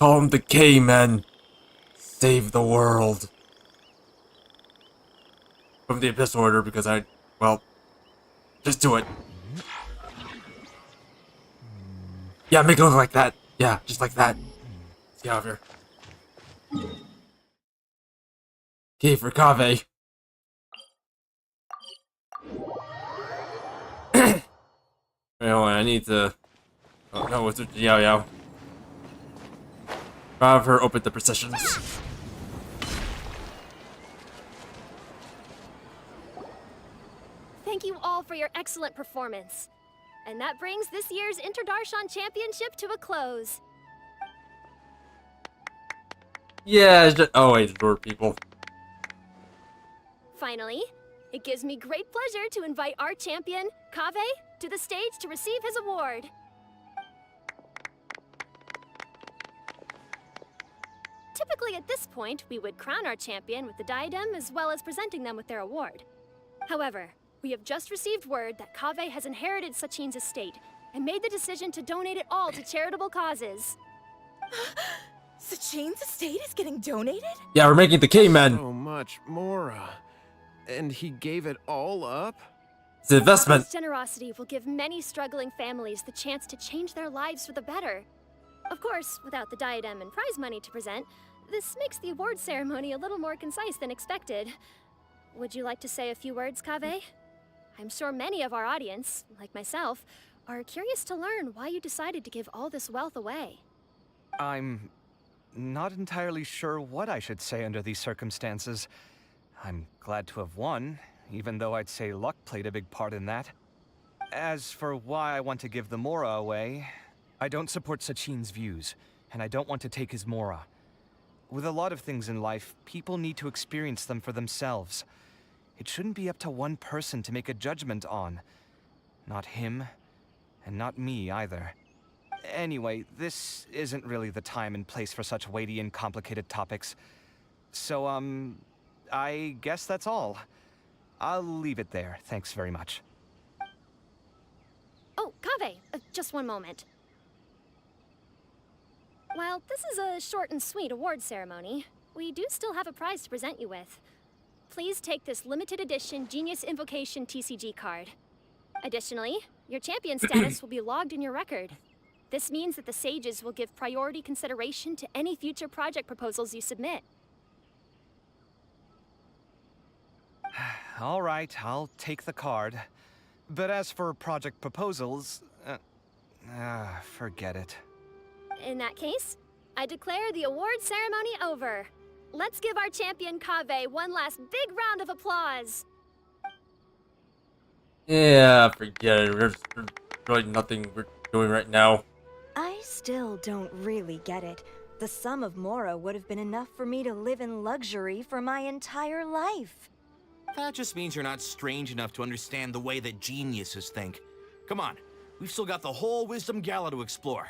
A: Call them the K-Men. Save the world. From the Abyss Order because well, just do it. Yeah, make it look like that. Yeah, just like that. Let's get out of here. K for Kaveh. Wait, hold on, I need to... Oh, no, it's Yao Yao. Have her open the processions.
H: Thank you all for your excellent performance. And that brings this year's Interdarshan Championship to a close.
A: Yeah, it's just... Oh, wait, door people.
H: Finally, it gives me great pleasure to invite our champion, Kaveh, to the stage to receive his award. Typically at this point, we would crown our champion with the diadem as well as presenting them with their award. However, we have just received word that Kaveh has inherited Sachin's estate and made the decision to donate it all to charitable causes.
M: Sachin's estate is getting donated?
A: Yeah, we're making the K-Men.
I: So much, Mora. And he gave it all up?
A: It's an investment.
H: This generosity will give many struggling families the chance to change their lives for the better. Of course, without the diadem and prize money to present, this makes the award ceremony a little more concise than expected. Would you like to say a few words, Kaveh? I'm sure many of our audience, like myself, are curious to learn why you decided to give all this wealth away.
E: I'm not entirely sure what I should say under these circumstances. I'm glad to have won, even though I'd say luck played a big part in that. As for why I want to give the Mora away, I don't support Sachin's views, and I don't want to take his Mora. With a lot of things in life, people need to experience them for themselves. It shouldn't be up to one person to make a judgment on. Not him, and not me either. Anyway, this isn't really the time and place for such weighty and complicated topics. So, I guess that's all. I'll leave it there. Thanks very much.
H: Oh, Kaveh, just one moment. While this is a short and sweet award ceremony, we do still have a prize to present you with. Please take this limited edition Genius Invocation TCG card. Additionally, your champion status will be logged in your record. This means that the Sages will give priority consideration to any future project proposals you submit.
E: All right, I'll take the card. But as for project proposals, forget it.
H: In that case, I declare the award ceremony over. Let's give our champion Kaveh one last big round of applause.
A: Yeah, forget it. There's really nothing we're doing right now.
M: I still don't really get it. The sum of Mora would have been enough for me to live in luxury for my entire life.
N: That just means you're not strange enough to understand the way that geniuses think. Come on, we've still got the whole Wisdom Gala to explore.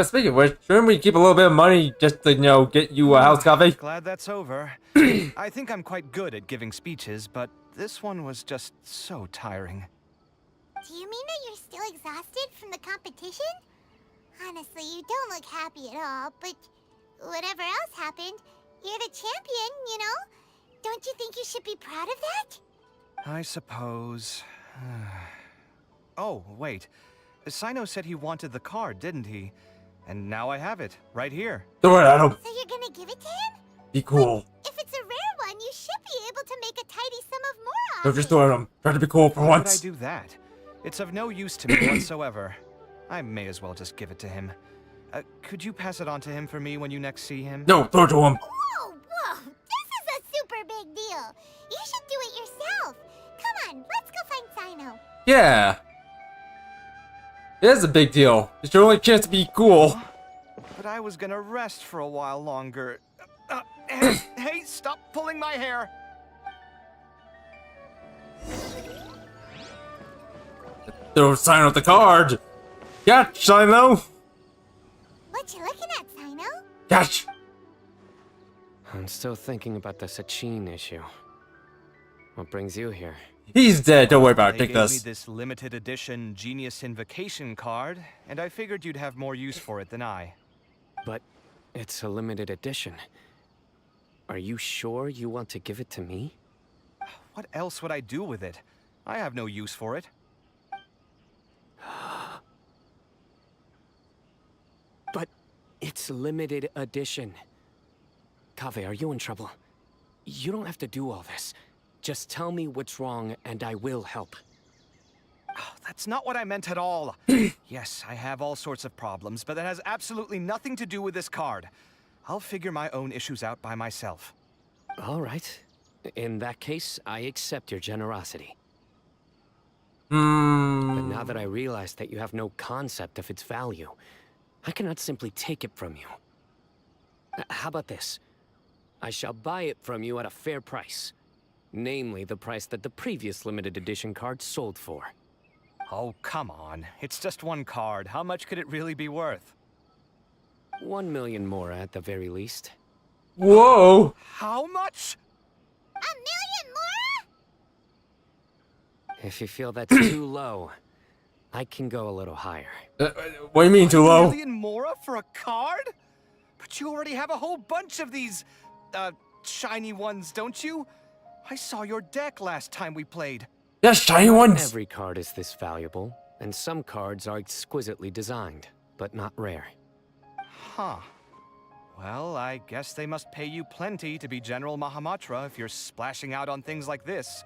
A: Speaking of which, shouldn't we keep a little bit of money just to, get you a house, Kaveh?
E: Glad that's over. I think I'm quite good at giving speeches, but this one was just so tiring.
B: Do you mean that you're still exhausted from the competition? Honestly, you don't look happy at all, but whatever else happened, you're the champion, you know? Don't you think you should be proud of that?
E: I suppose. Oh, wait. Sino said he wanted the card, didn't he? And now I have it, right here.
A: Throw it at him.
B: So you're gonna give it to him?
A: Be cool.
B: If it's a rare one, you should be able to make a tidy sum of more
A: Don't
B: off
A: just
B: it.
A: throw it at him. Try to be cool for
E: Why would I
A: once.
E: do that? It's of no use to me whatsoever. I may as well just give it to him. Could you pass it on to him for me when you next see him?
A: No, throw it to him.
B: Whoa, whoa! This is a super big deal. You should do it yourself. Come on, let's go find Sino.
A: Yeah. It is a big deal. It's your only chance to be cool.
E: But I was gonna rest for a while longer. Hey, stop pulling my hair!
A: Throw sign out the card. Catch, Sino.
B: What you looking at, Sino?
A: Catch.
K: I'm still thinking about the Sachin issue. What brings you here?
A: He's dead. Don't worry about it.
E: They
A: Take
E: gave
A: this.
E: me this limited edition Genius Invocation card, and I figured you'd have more use for it than I.
K: But it's a limited edition. Are you sure you want to give it to me?
E: What else would I do with it? I have no use for it.
K: But it's limited edition. Kaveh, are you in trouble? You don't have to do all this. Just tell me what's wrong and I will help.
E: Oh, that's not what I meant at all. Yes, I have all sorts of problems, but that has absolutely nothing to do with this card. I'll figure my own issues out by myself.
K: All right. In that case, I accept your generosity. But now that I realize that you have no concept of its value, I cannot simply take it from you. How about this? I shall buy it from you at a fair price. Namely, the price that the previous limited edition card sold for.
E: Oh, come on. It's just one card. How much could it really be worth?
K: 1 million more at the very least.
A: Whoa!
E: How much?
B: $1 million more?
K: If you feel that's too low, I can go a little higher.
A: What do you mean too low?
E: $1 million more for a card? But you already have a whole bunch of these, shiny ones, don't you? I saw your deck last time we played.
A: Yes, shiny ones!
K: Every card is this valuable, and some cards are exquisitely designed, but not rare.
E: Huh. Well, I guess they must pay you plenty to be General Mahamatra if you're splashing out on things like this.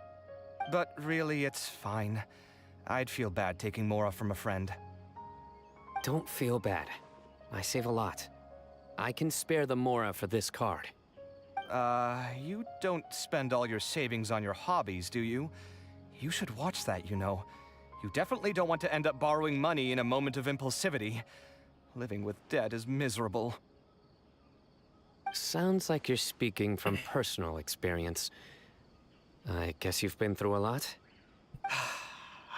E: But really, it's fine. I'd feel bad taking Mora from a friend.
K: Don't feel bad. I save a lot. I can spare the Mora for this card.
E: You don't spend all your savings on your hobbies, do you? You should watch that, you know. You definitely don't want to end up borrowing money in a moment of impulsivity. Living with debt is miserable.
K: Sounds like you're speaking from personal experience. I guess you've been through a lot?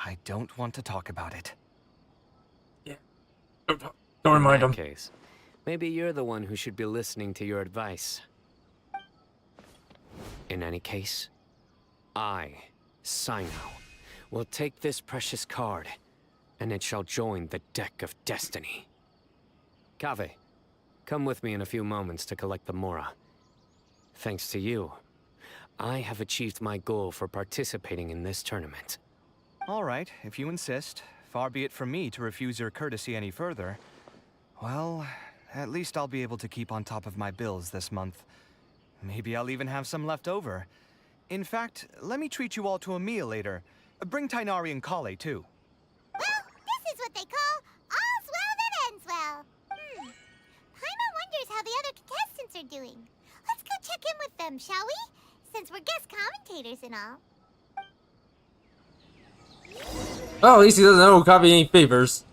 E: I don't want to talk about it.
A: Yeah. Don't remind
O: In
A: him.
O: that case, maybe you're the one who should be listening to your advice. In any case, I, Sino, will take this precious card, and it shall join the deck of destiny. Kave, come with me in a few moments to collect the Mora. Thanks to you, I have achieved my goal for participating in this tournament.
E: All right, if you insist. Far be it from me to refuse your courtesy any further. Well, at least I'll be able to keep on top of my bills this month. Maybe I'll even have some left over. In fact, let me treat you all to a meal later. Bring Tainari and Kale, too.
B: Well, this is what they call all's well that ends well. Paimon wonders how the other contestants are doing. Let's go check in with them, shall we? Since we're guest commentators and all.
A: Oh, at least he doesn't owe Kavi any favors.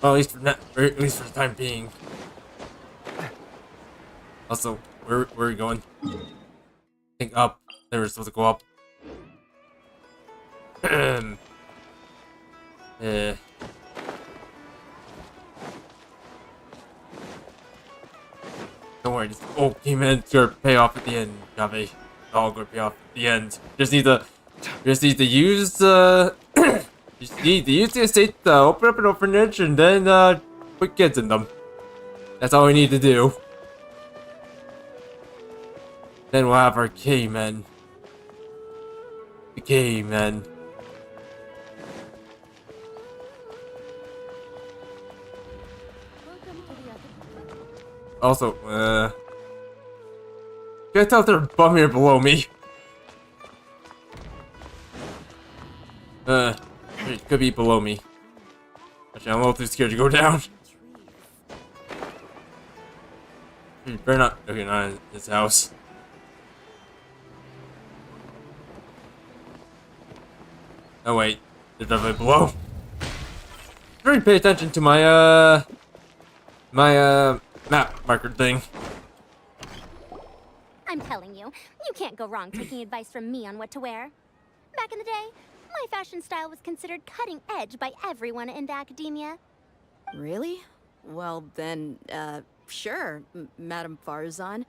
A: Well, at least for the time being. Also, where are we going? I think up. They were supposed to go up. Don't worry, this old game end's gonna pay off at the end, Gavi. It's all gonna pay off at the end. Just need to use just need to use the estate to open up an orphanage and then put kids in them. That's all we need to do. Then we'll have our K-men. The K-men. Also, can't tell if they're above me or below me. It could be below me. Actually, I'm a little too scared to go down. Better not. Okay, not in his house. Oh wait, they're definitely below. Very pay attention to my map marker thing.
H: I'm telling you, you can't go wrong taking advice from me on what to wear. Back in the day, my fashion style was considered cutting edge by everyone in the academia.
P: Really? Well, then, sure, Madame Farzan.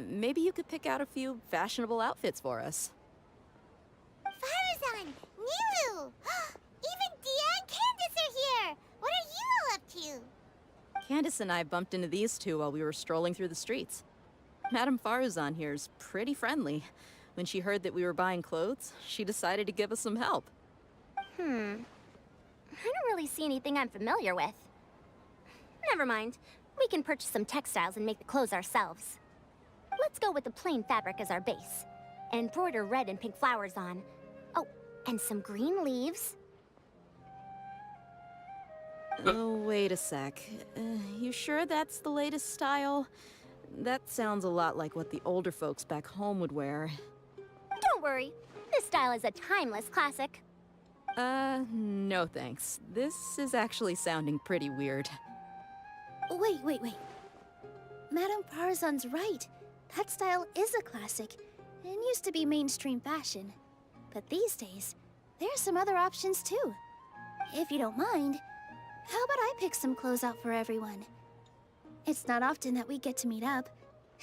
P: Maybe you could pick out a few fashionable outfits for us.
B: Farazan, Niru! Even Dia and Candace are here! What are you all up to?
P: Candace and I bumped into these two while we were strolling through the streets. Madame Farazan here's pretty friendly. When she heard that we were buying clothes, she decided to give us some help.
H: I don't really see anything I'm familiar with. Never mind. We can purchase some textiles and make the clothes ourselves. Let's go with the plain fabric as our base. And embroider red and pink flowers on. Oh, and some green leaves.
P: Oh, wait a sec. You sure that's the latest style? That sounds a lot like what the older folks back home would wear.
H: Don't worry. This style is a timeless classic.
P: No thanks. This is actually sounding pretty weird.
D: Wait. Madame Farzan's right. That style is a classic, and used to be mainstream fashion. But these days, there's some other options too. If you don't mind, how about I pick some clothes out for everyone? It's not often that we get to meet up,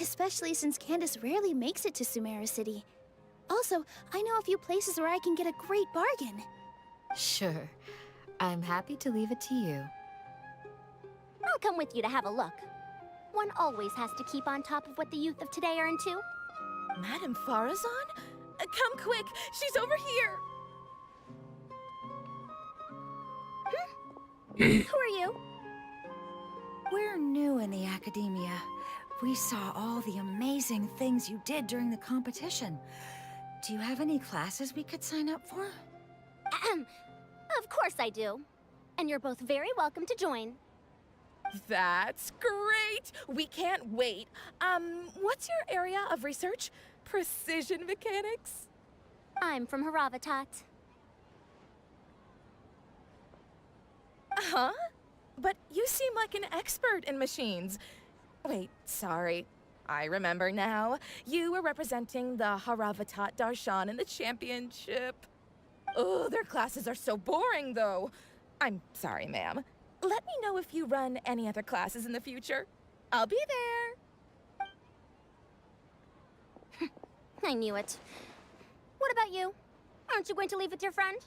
D: especially since Candace rarely makes it to Sumeru City. Also, I know a few places where I can get a great bargain.
Q: Sure. I'm happy to leave it to you.
H: I'll come with you to have a look. One always has to keep on top of what the youth of today are into.
R: Madame Farazan? Come quick! She's over here!
H: Who are you?
Q: We're new in the academia. We saw all the amazing things you did during the competition. Do you have any classes we could sign up for?
H: Of course I do. And you're both very welcome to join.
R: That's great! We can't wait. What's your area of research? Precision mechanics?
H: I'm from Haravatat.
R: Huh? But you seem like an expert in machines. Wait, sorry. I remember now. You were representing the Haravatat Darshan in the championship. Oh, their classes are so boring, though. I'm sorry, ma'am. Let me know if you run any other classes in the future. I'll be there.
H: I knew it. What about you? Aren't you going to leave with your friend?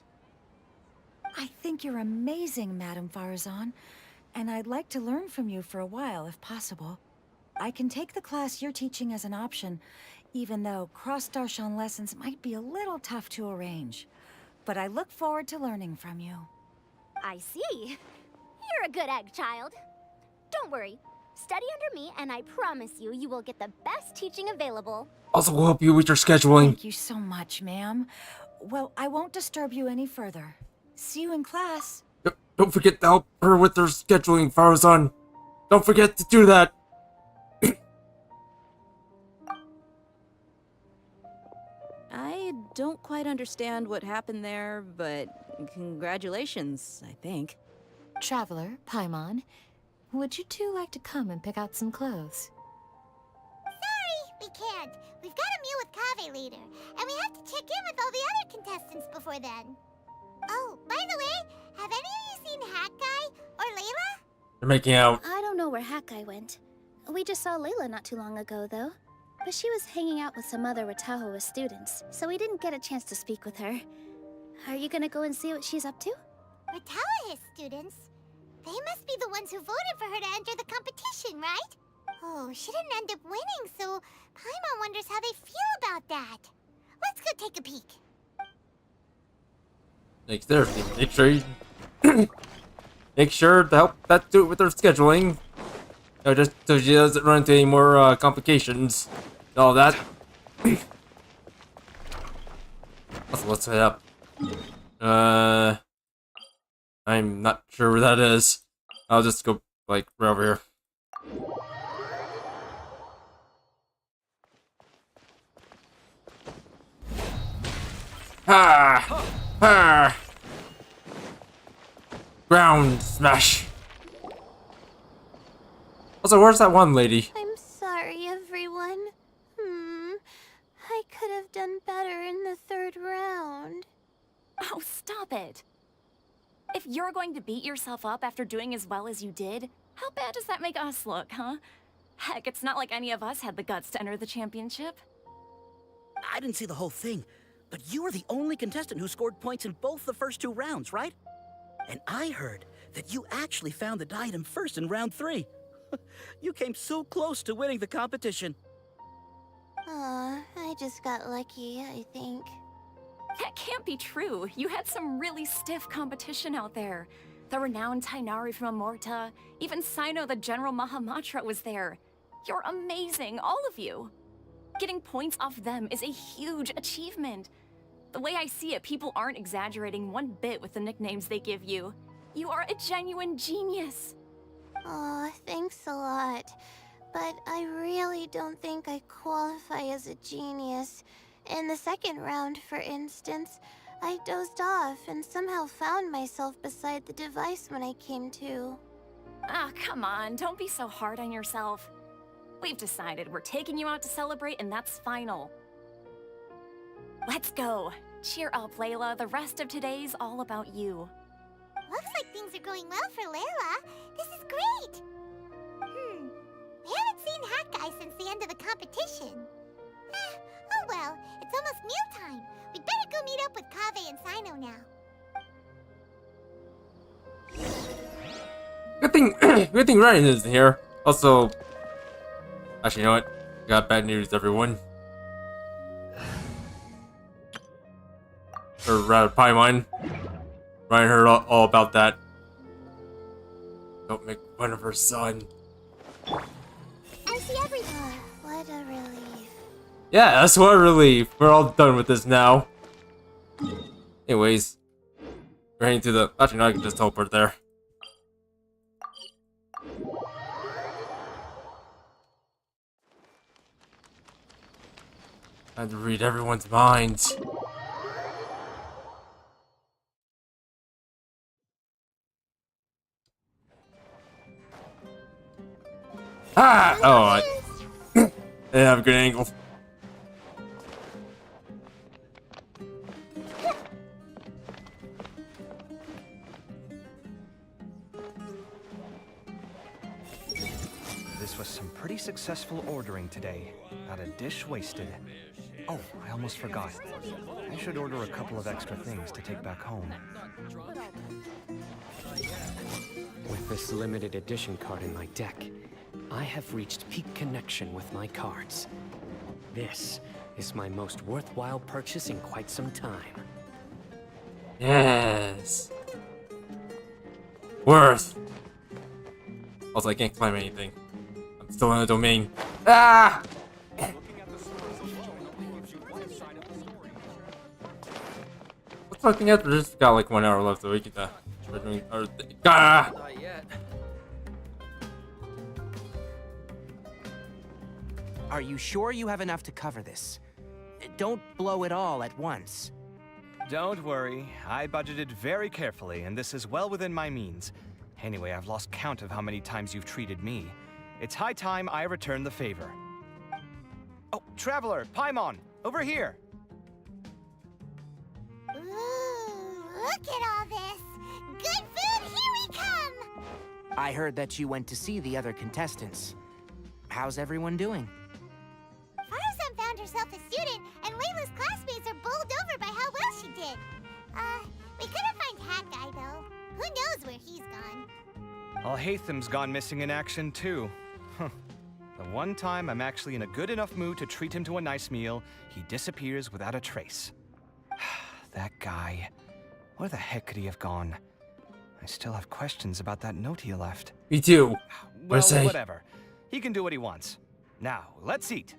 Q: I think you're amazing, Madame Farazan, and I'd like to learn from you for a while, if possible. I can take the class you're teaching as an option, even though cross-Darshan lessons might be a little tough to arrange. But I look forward to learning from you.
H: I see. You're a good egg, child. Don't worry. Study under me, and I promise you, you will get the best teaching available.
A: Also, we'll help you with your scheduling.
Q: Thank you so much, ma'am. Well, I won't disturb you any further. See you in class.
A: Don't forget to help her with her scheduling, Farazan. Don't forget to do that.
P: I don't quite understand what happened there, but congratulations, I think.
S: Traveler, Paimon, would you two like to come and pick out some clothes?
B: Sorry, we can't. We've got a meal with Kaveh later, and we have to check in with all the other contestants before then. Oh, by the way, have any of you seen Hat Guy or Layla?
A: They're making out.
D: I don't know where Hat Guy went. We just saw Layla not too long ago, though. But she was hanging out with some other Ratahoa students, so we didn't get a chance to speak with her. Are you gonna go and see what she's up to?
B: Ratahoa students? They must be the ones who voted for her to enter the competition, right? Oh, she didn't end up winning, so Paimon wonders how they feel about that. Let's go take a peek.
A: Make sure to help that do it with her scheduling. Just so she doesn't run into any more complications. All that. Let's head up. I'm not sure where that is. I'll just go like right over here. Ha! Ha! Ground smash. Also, where's that one lady?
B: I'm sorry, everyone. I could have done better in the third round.
T: Oh, stop it. If you're going to beat yourself up after doing as well as you did, how bad does that make us look, huh? Heck, it's not like any of us had the guts to enter the championship.
G: I didn't see the whole thing, but you were the only contestant who scored points in both the first 2 rounds, right? And I heard that you actually found the diadem first in round 3. You came so close to winning the competition.
B: Aw, I just got lucky, I think.
T: That can't be true. You had some really stiff competition out there. The renowned Tainari from Amorta, even Sino the General Mahamatra was there. You're amazing, all of you. Getting points off them is a huge achievement. The way I see it, people aren't exaggerating one bit with the nicknames they give you. You are a genuine genius.
B: Aw, thanks a lot. But I really don't think I qualify as a genius. In the second round, for instance, I dozed off and somehow found myself beside the device when I came to.
T: Ah, come on, don't be so hard on yourself. We've decided we're taking you out to celebrate, and that's final. Let's go. Cheer up, Layla. The rest of today's all about you.
B: Looks like things are going well for Layla. This is great. We haven't seen Hat Guy since the end of the competition. Oh well, it's almost mealtime. We'd better go meet up with Kaveh and Sino now.
A: Good thing Ryan isn't here. Also, actually, you know what? Got bad news, everyone. Or rather, Paimon. Ryan heard all about that. Don't make fun of her son.
B: I see everything. What a relief.
A: Yeah, that's what a relief. We're all done with this now. Anyways, we're heading to the. Actually, no, I can just teleport there. I had to read everyone's minds. Ah! Oh, I have a good angle.
E: This was some pretty successful ordering today. Not a dish wasted. Oh, I almost forgot. I should order a couple of extra things to take back home.
O: With this limited edition card in my deck, I have reached peak connection with my cards. This is my most worthwhile purchase in quite some time.
A: Yes. Worth. Also, I can't climb anything. I'm still in the domain. Ah! What's looking at? We just got like 1 hour left, so we can we're doing our thing. Ah!
C: Not yet.
L: Are you sure you have enough to cover this? Don't blow it all at once.
E: Don't worry, I budgeted very carefully, and this is well within my means. Anyway, I've lost count of how many times you've treated me. It's high time I return the favor. Oh, Traveler, Paimon, over here!
B: Ooh, look at all this! Good food, here we come!
L: I heard that you went to see the other contestants. How's everyone doing?
B: Faruzan found herself a student, and Layla's classmates are bowled over by how well she did. We couldn't find Hat Guy, though. Who knows where he's gone?
E: Alhaitham's gone missing in action, too. Huh. The one time I'm actually in a good enough mood to treat him to a nice meal, he disappears without a trace. That guy. Where the heck could he have gone? I still have questions about that note he left.
A: Me too.
E: Well, whatever. He can do what he wants. Now, let's eat.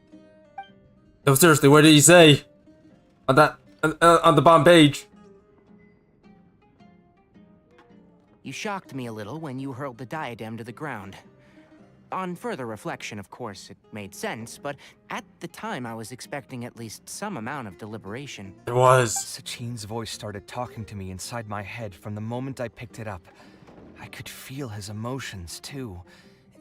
A: No, seriously, what did he say? On that, on the bomb page.
L: You shocked me a little when you hurled the diadem to the ground. On further reflection, of course, it made sense, but at the time I was expecting at least some amount of deliberation.
A: It was.
E: Sachine's voice started talking to me inside my head from the moment I picked it up. I could feel his emotions, too.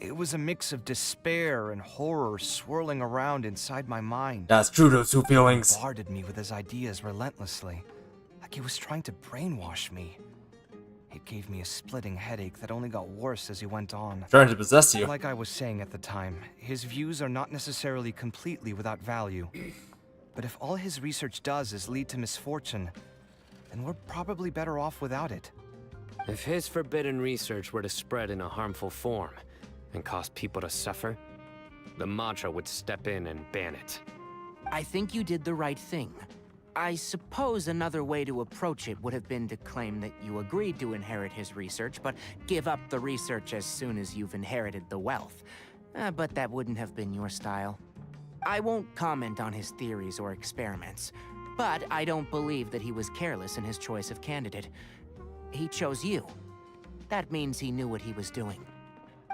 E: It was a mix of despair and horror swirling around inside my mind.
A: That's true, those two feelings.
E: He bombarded me with his ideas relentlessly, like he was trying to brainwash me. It gave me a splitting headache that only got worse as he went on.
A: Trying to possess you.
E: Like I was saying at the time, his views are not necessarily completely without value. But if all his research does is lead to misfortune, then we're probably better off without it.
O: If his forbidden research were to spread in a harmful form and cause people to suffer, the Matra would step in and ban it.
L: I think you did the right thing. I suppose another way to approach it would have been to claim that you agreed to inherit his research, but give up the research as soon as you've inherited the wealth. But that wouldn't have been your style. I won't comment on his theories or experiments, but I don't believe that he was careless in his choice of candidate. He chose you. That means he knew what he was doing.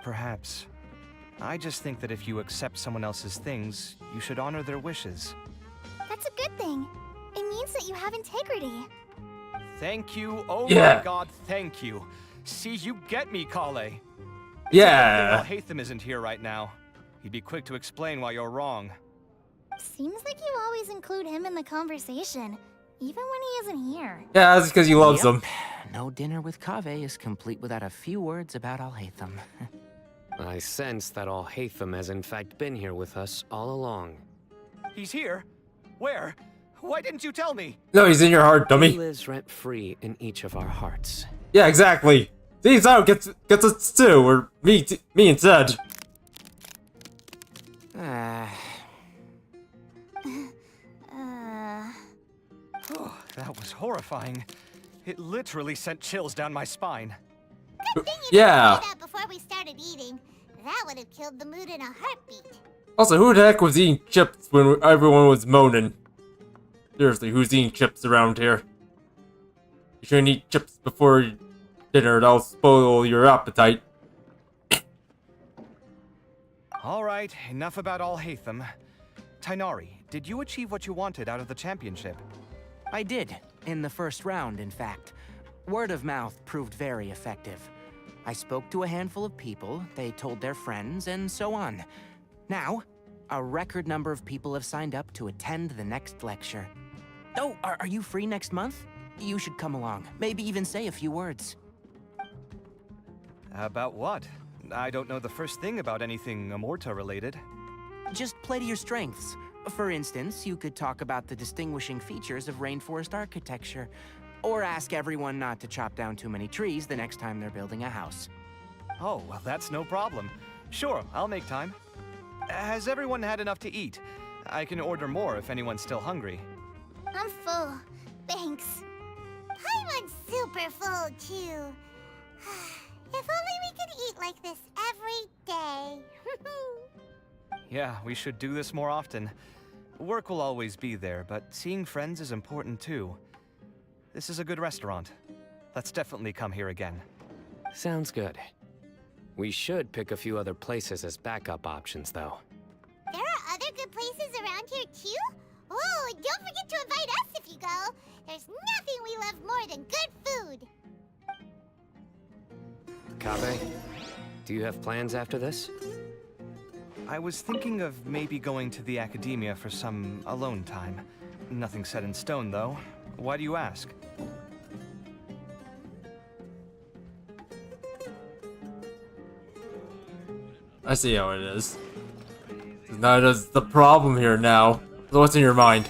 E: Perhaps. I just think that if you accept someone else's things, you should honor their wishes.
D: That's a good thing. It means that you have integrity.
E: Thank you. Oh
A: Yeah.
E: my god, thank you. See, you get me, Kale.
A: Yeah.
E: Hatham isn't here right now. He'd be quick to explain why you're wrong.
D: Seems like you always include him in the conversation, even when he isn't here.
A: Yeah, that's because he loves them.
L: No dinner with Kaveh is complete without a few words about Alhaitham.
O: I sense that Alhaitham has in fact been here with us all along.
E: He's here? Where? Why didn't you tell me?
A: No, he's in your heart, dummy.
O: He lives rent-free in each of our hearts.
A: Yeah, exactly. These out gets us too, or me instead.
E: Oh, that was horrifying. It literally sent chills down my spine.
B: Good thing you
A: Yeah.
B: didn't say that before we started eating. That would have killed the mood in a heartbeat.
A: Also, who the heck was eating chips when everyone was moaning? Seriously, who's eating chips around here? You shouldn't eat chips before dinner, that'll spoil your appetite.
E: Alright, enough about Alhaitham. Tainari, did you achieve what you wanted out of the championship?
L: I did, in the first round, in fact. Word of mouth proved very effective. I spoke to a handful of people, they told their friends, and so on. Now, A record number of people have signed up to attend the next lecture. Oh, are you free next month? You should come along. Maybe even say a few words.
E: About what? I don't know the first thing about anything Amorta related.
L: Just play to your strengths. For instance, you could talk about the distinguishing features of rainforest architecture, or ask everyone not to chop down too many trees the next time they're building a house.
E: Oh, well, that's no problem. Sure, I'll make time. Has everyone had enough to eat? I can order more if anyone's still hungry.
B: I'm full. Thanks. Paimon's super full, too. If only we could eat like this every day.
E: Yeah, we should do this more often. Work will always be there, but seeing friends is important too. This is a good restaurant. Let's definitely come here again.
O: Sounds good. We should pick a few other places as backup options, though.
B: There are other good places around here, too? Oh, and don't forget to invite us if you go. There's nothing we love more than good food.
O: Kaveh, do you have plans after this?
E: I was thinking of maybe going to the academia for some alone time. Nothing set in stone, though. Why do you ask?
A: I see how it is. That is the problem here now. So what's in your mind?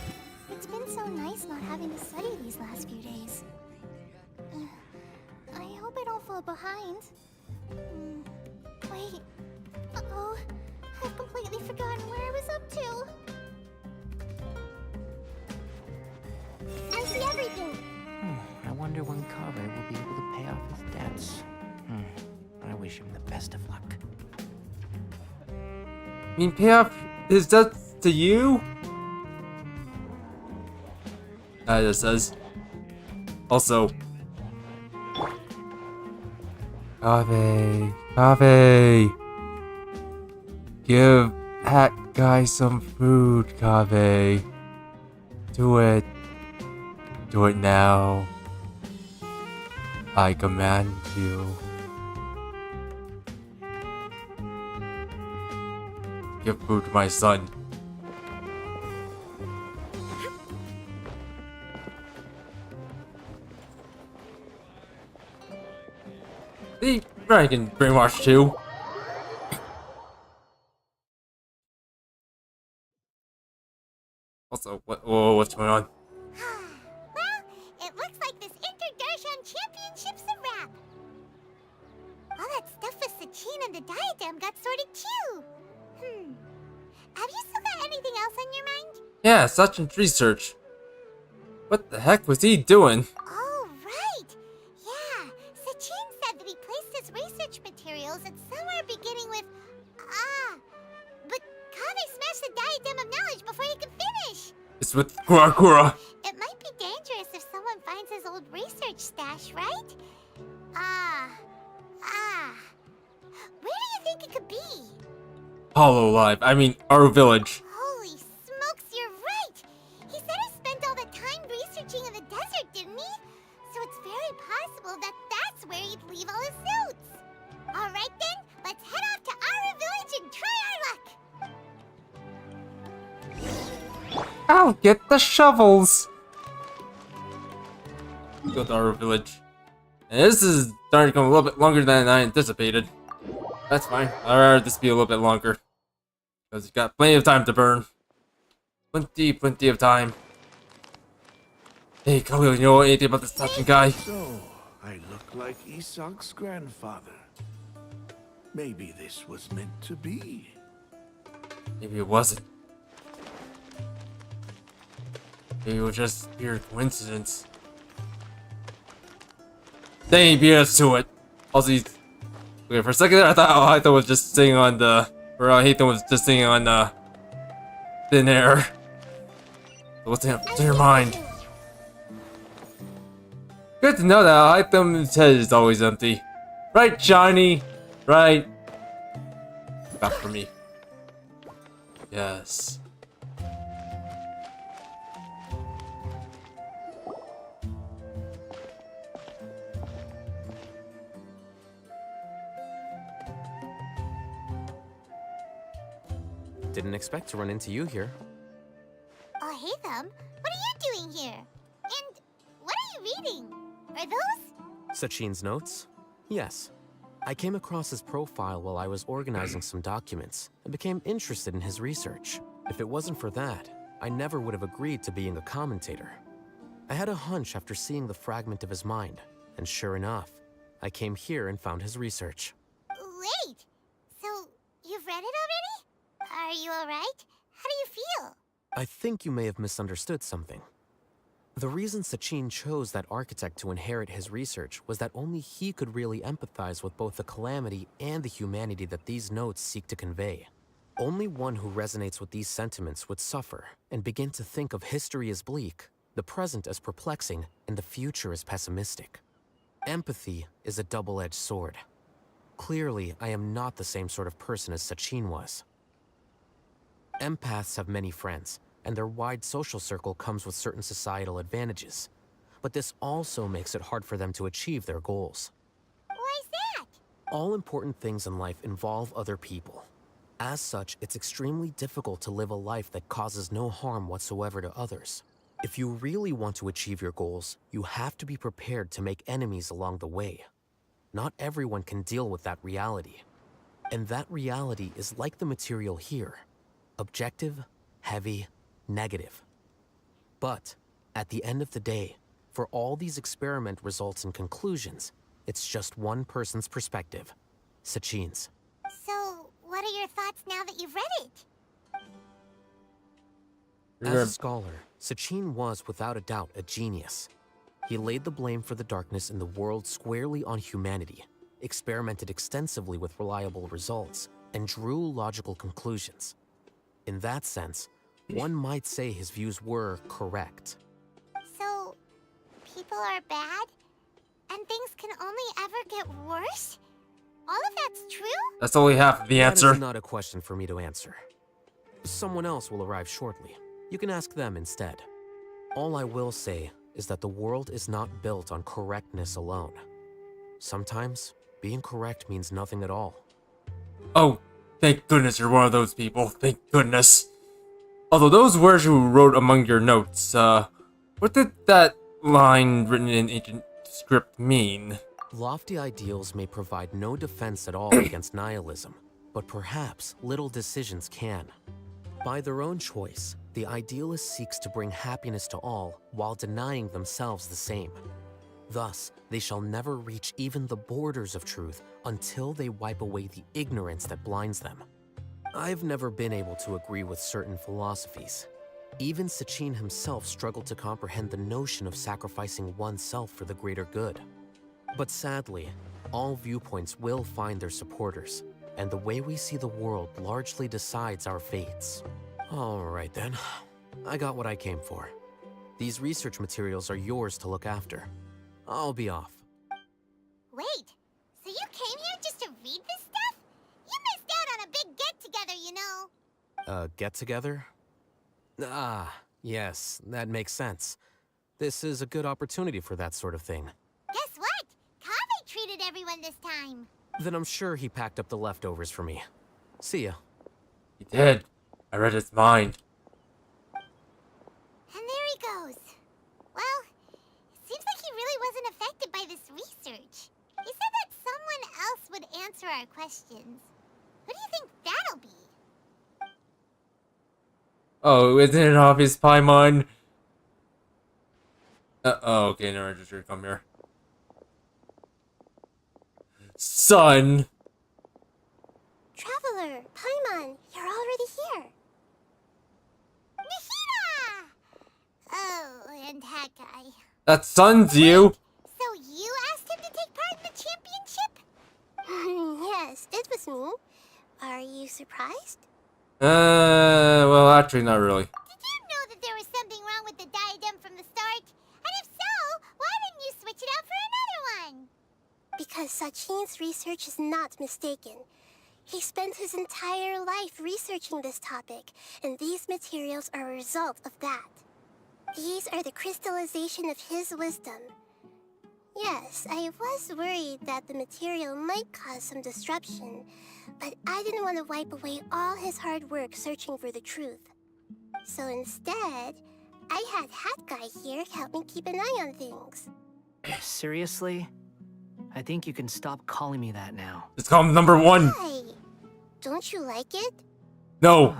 D: It's been so nice not having to study these last few days. I hope I don't fall behind. Wait. Uh-oh. I've completely forgotten where I was up to.
B: I see everything.
L: I wonder when Kaveh will be able to pay off his debts. I wish him the best of luck.
A: I mean, pay off his debts to you? It says. Also. Kaveh. Give that guy some food, Kaveh. Do it. Do it now. I command you. Give food to my son. See, I can brainwash too. Also, what's going on?
B: Well, it looks like this Inter-Darshan Championship's a wrap. All that stuff with Sachin and the diadem got sorted too. Have you still got anything else on your mind?
A: Yeah, Sachin's research. What the heck was he doing?
B: Oh, right. Yeah, Sachin said that he placed his research materials at somewhere beginning with but Kaveh smashed the diadem of knowledge before he could finish.
A: It's with Kurakura.
B: It might be dangerous if someone finds his old research stash, right? Where do you think it could be?
A: Hollow Live. I mean, our village.
B: Holy smokes, you're right! He said he spent all the time researching in the desert, didn't he? So it's very possible that that's where he'd leave all his notes. Alright then, let's head off to Aru village and try our luck!
A: I'll get the shovels. Go to our village. And this is starting to come a little bit longer than I anticipated. That's fine. I'd rather this be a little bit longer. Because you've got plenty of time to burn. Plenty of time. Hey, Khalil, you know anything about this Sachin guy?
U: So, I look like Isak's grandfather. Maybe this was meant to be.
A: Maybe it wasn't. Maybe it was just pure coincidence. They ain't beat us to it. Also, wait, for a second there, I thought Haitham was just sitting on the... Or Haitham was just sitting on thin air. What's in your mind? Good to know that Haitham's head is always empty. Right, Johnny? Right? Back for me. Yes.
K: Didn't expect to run into you here.
B: Oh, hey, Thumb. What are you doing here? And what are you reading? Are those?
K: Sachin's notes? Yes. I came across his profile while I was organizing some documents and became interested in his research. If it wasn't for that, I never would have agreed to being a commentator. I had a hunch after seeing the fragment of his mind, and sure enough, I came here and found his research.
B: Wait! So, you've read it already? Are you alright? How do you feel?
K: I think you may have misunderstood something. The reason Sachin chose that architect to inherit his research was that only he could really empathize with both the calamity and the humanity that these notes seek to convey. Only one who resonates with these sentiments would suffer and begin to think of history as bleak, the present as perplexing, and the future as pessimistic. Empathy is a double-edged sword. Clearly, I am not the same sort of person as Sachin was. Empaths have many friends, and their wide social circle comes with certain societal advantages. But this also makes it hard for them to achieve their goals.
B: Why's that?
K: All important things in life involve other people. As such, it's extremely difficult to live a life that causes no harm whatsoever to others. If you really want to achieve your goals, you have to be prepared to make enemies along the way. Not everyone can deal with that reality. And that reality is like the material here. Objective, heavy, negative. But, at the end of the day, for all these experiment results and conclusions, it's just one person's perspective. Sachin's.
B: So, what are your thoughts now that you've read it?
K: As a scholar, Sachin was without a doubt a genius. He laid the blame for the darkness in the world squarely on humanity, experimented extensively with reliable results, and drew logical conclusions. In that sense, one might say his views were correct.
B: So, people are bad? And things can only ever get worse? All of that's true?
A: That's only half of the answer.
K: That is not a question for me to answer. Someone else will arrive shortly. You can ask them instead. All I will say is that the world is not built on correctness alone. Sometimes, being correct means nothing at all.
A: Oh, thank goodness you're one of those people. Thank goodness. Although those words you wrote among your notes, what did that line written in ancient script mean?
K: Lofty ideals may provide no defense at all against nihilism, but perhaps little decisions can. By their own choice, the idealist seeks to bring happiness to all while denying themselves the same. Thus, they shall never reach even the borders of truth until they wipe away the ignorance that blinds them. I've never been able to agree with certain philosophies. Even Sachin himself struggled to comprehend the notion of sacrificing oneself for the greater good. But sadly, all viewpoints will find their supporters, and the way we see the world largely decides our fates. Alright then, I got what I came for. These research materials are yours to look after. I'll be off.
B: Wait, so you came here just to read this stuff? You missed out on a big get-together, you know.
K: Get-together? Ah, yes, that makes sense. This is a good opportunity for that sort of thing.
B: Guess what? Kaveh treated everyone this time.
K: Then I'm sure he packed up the leftovers for me. See ya.
A: He did. I read his mind.
B: And there he goes. Well, it seems like he really wasn't affected by this research. He said that someone else would answer our questions. Who do you think that'll be?
A: Oh, isn't it obvious, Paimon? Oh, okay, no, I just gonna come here. Son!
B: Traveler, Paimon, you're already here. Nahida! Oh, and that guy.
A: That son's you!
B: So you asked him to take part in the championship? Yes, it was me. Are you surprised?
A: Well, actually, not really.
B: Did you know that there was something wrong with the diadem from the start? And if so, why didn't you switch it out for another one? Because Sachin's research is not mistaken. He spent his entire life researching this topic, and these materials are a result of that. These are the crystallization of his wisdom. Yes, I was worried that the material might cause some disruption, but I didn't want to wipe away all his hard work searching for the truth. So instead, I had Hat Guy here help me keep an eye on things.
L: Seriously? I think you can stop calling me that now.
A: It's called number one.
B: Why? Don't you like it?
A: No.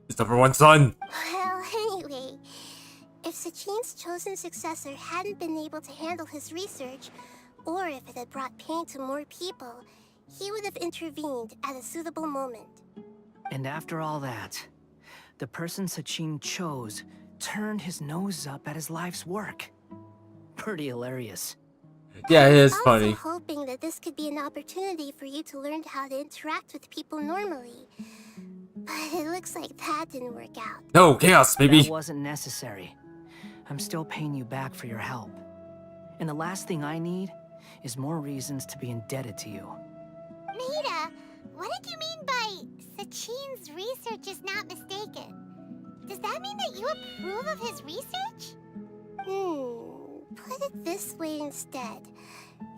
A: It's number one, son.
B: Well, anyway, if Sachin's chosen successor hadn't been able to handle his research, or if it had brought pain to more people, he would have intervened at a suitable moment.
L: And after all that, the person Sachin chose turned his nose up at his life's work. Pretty hilarious.
A: Yeah, it is
B: I'm
A: funny.
B: also hoping that this could be an opportunity for you to learn how to interact with people normally. But it looks like that didn't work out.
A: No, chaos, baby.
L: That wasn't necessary. I'm still paying you back for your help. And the last thing I need is more reasons to be indebted to you.
B: Maida, what did you mean by Sachin's research is not mistaken? Does that mean that you approve of his research? Put it this way instead.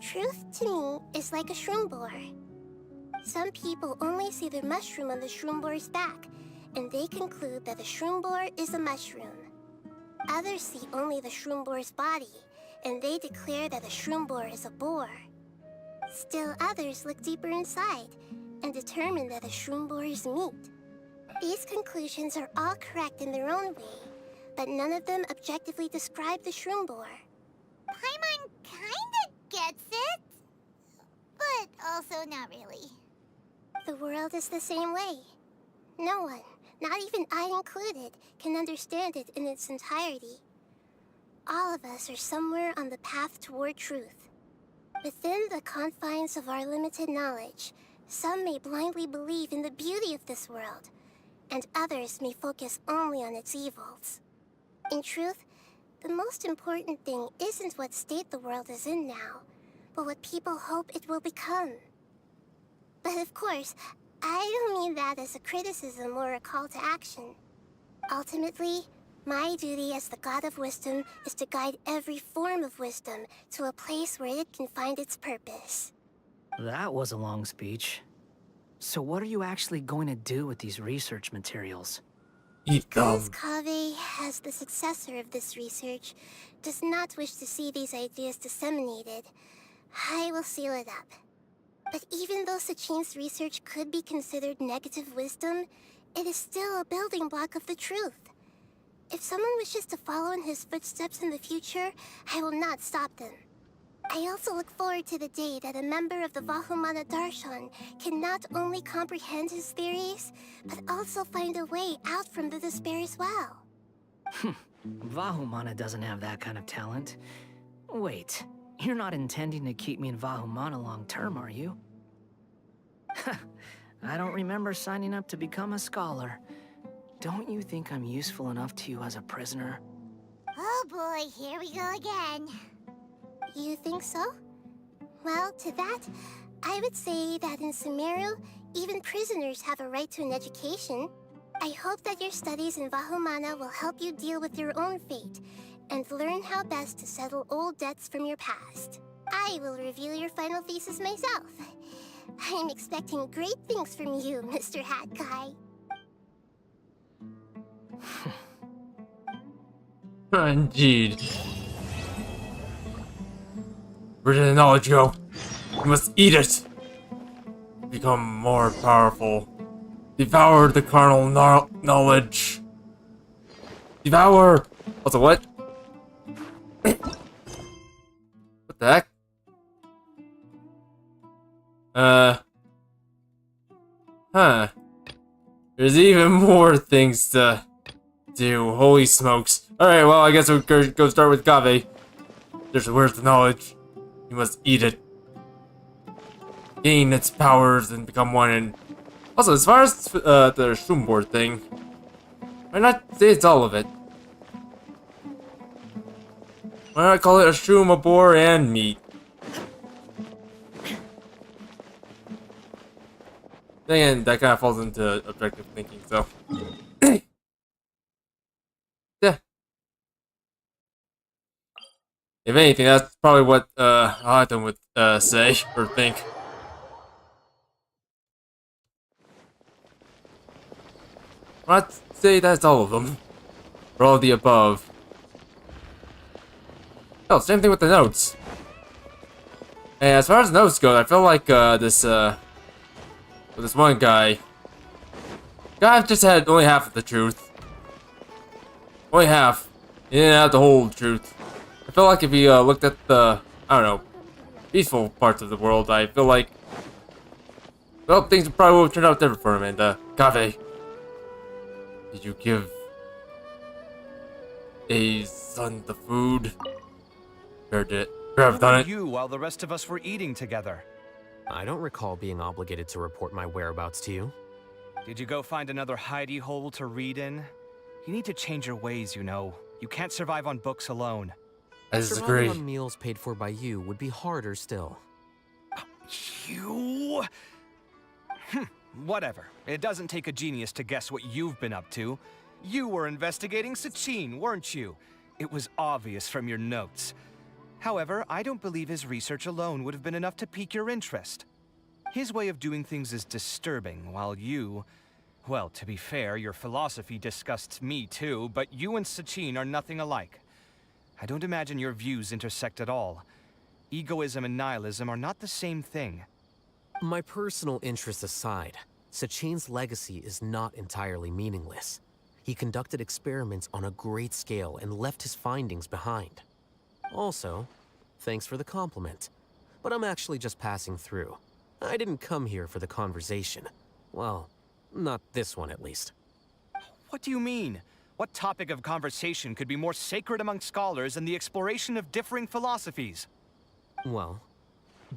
B: Truth to me is like a shroom boar. Some people only see the mushroom on the shroom boar's back, and they conclude that the shroom boar is a mushroom. Others see only the shroom boar's body, and they declare that the shroom boar is a boar. Still others look deeper inside, and determine that the shroom boar is meat. These conclusions are all correct in their own way, but none of them objectively describe the shroom boar. Paimon kinda gets it, but also not really. The world is the same way. No one, not even I included, can understand it in its entirety. All of us are somewhere on the path toward truth. Within the confines of our limited knowledge, some may blindly believe in the beauty of this world, and others may focus only on its evils. In truth, the most important thing isn't what state the world is in now, but what people hope it will become. But of course, I don't mean that as a criticism or a call to action. Ultimately, my duty as the God of Wisdom is to guide every form of wisdom to a place where it can find its purpose.
L: That was a long speech. So what are you actually going to do with these research materials?
A: Eat them.
B: Because Kaveh, as the successor of this research, does not wish to see these ideas disseminated, I will seal it up. But even though Sachin's research could be considered negative wisdom, it is still a building block of the truth. If someone wishes to follow in his footsteps in the future, I will not stop them. I also look forward to the day that a member of the Vahumana Darshan can not only comprehend his theories, but also find a way out from the despair as well.
L: Vahumana doesn't have that kind of talent. Wait, you're not intending to keep me in Vahumana long term, are you? I don't remember signing up to become a scholar. Don't you think I'm useful enough to you as a prisoner?
B: Oh boy, here we go again. You think so? Well, to that, I would say that in Sumeru, even prisoners have a right to an education. I hope that your studies in Vahumana will help you deal with your own fate, and learn how best to settle old debts from your past. I will review your final thesis myself. I'm expecting great things from you, Mr. Hat Guy.
A: Indeed. Where did the knowledge go? You must eat it. Become more powerful. Devour the carnal knowledge. Devour. Also, what? What the heck? Huh. There's even more things to do. Holy smokes. Alright, well, I guess we'll go start with Kaveh. Where's the knowledge? You must eat it. Gain its powers and become one. And also, as far as the shroom board thing, why not say it's all of it? Why not call it a shroom, a boar, and meat? Again, that kind of falls into objective thinking, so. Yeah. If anything, that's probably what Hatem would say or think. I'd say that's all of them. For all of the above. Oh, same thing with the notes. And as far as notes go, I feel like this one guy just had only half of the truth. Only half. He didn't have the whole truth. I feel like if he looked at the, I don't know, peaceful parts of the world, I feel like, well, things probably would have turned out different for him. And Kaveh, did you give a son the food? Bear did. Bear have done it.
E: You while the rest of us were eating together.
K: I don't recall being obligated to report my whereabouts to you.
E: Did you go find another hidey hole to read in? You need to change your ways, you know. You can't survive on books alone.
A: I disagree.
K: Surviving on meals paid for by you would be harder still.
E: You... Whatever. It doesn't take a genius to guess what you've been up to. You were investigating Sachin, weren't you? It was obvious from your notes. However, I don't believe his research alone would have been enough to pique your interest. His way of doing things is disturbing, while you... Well, to be fair, your philosophy disgusts me too, but you and Sachin are nothing alike. I don't imagine your views intersect at all. Egoism and nihilism are not the same thing.
K: My personal interests aside, Sachin's legacy is not entirely meaningless. He conducted experiments on a great scale and left his findings behind. Also, thanks for the compliment, but I'm actually just passing through. I didn't come here for the conversation. Well, not this one at least.
E: What do you mean? What topic of conversation could be more sacred among scholars than the exploration of differing philosophies?
K: Well,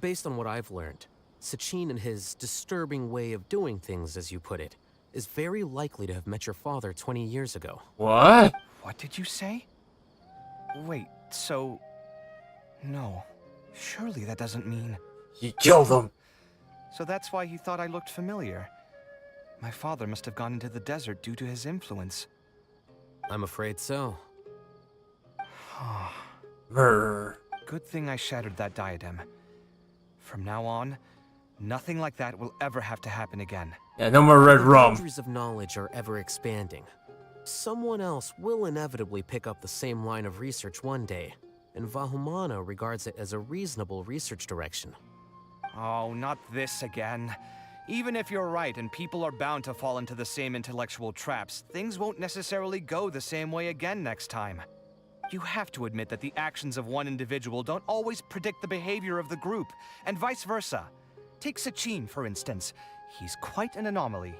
K: based on what I've learned, Sachin and his disturbing way of doing things, as you put it, is very likely to have met your father 20 years ago.
A: What?
E: What did you say? Wait, so... No. Surely that doesn't mean...
A: He killed him!
E: So that's why he thought I looked familiar. My father must have gone into the desert due to his influence.
K: I'm afraid so.
A: Brr.
E: Good thing I shattered that diadem. From now on, nothing like that will ever have to happen again.
A: Yeah, no more red
K: The
A: rum.
K: boundaries of knowledge are ever expanding. Someone else will inevitably pick up the same line of research one day, and Vahumana regards it as a reasonable research direction.
E: Oh, not this again. Even if you're right and people are bound to fall into the same intellectual traps, things won't necessarily go the same way again next time. You have to admit that the actions of one individual don't always predict the behavior of the group, and vice versa. Take Sachin, for instance. He's quite an anomaly.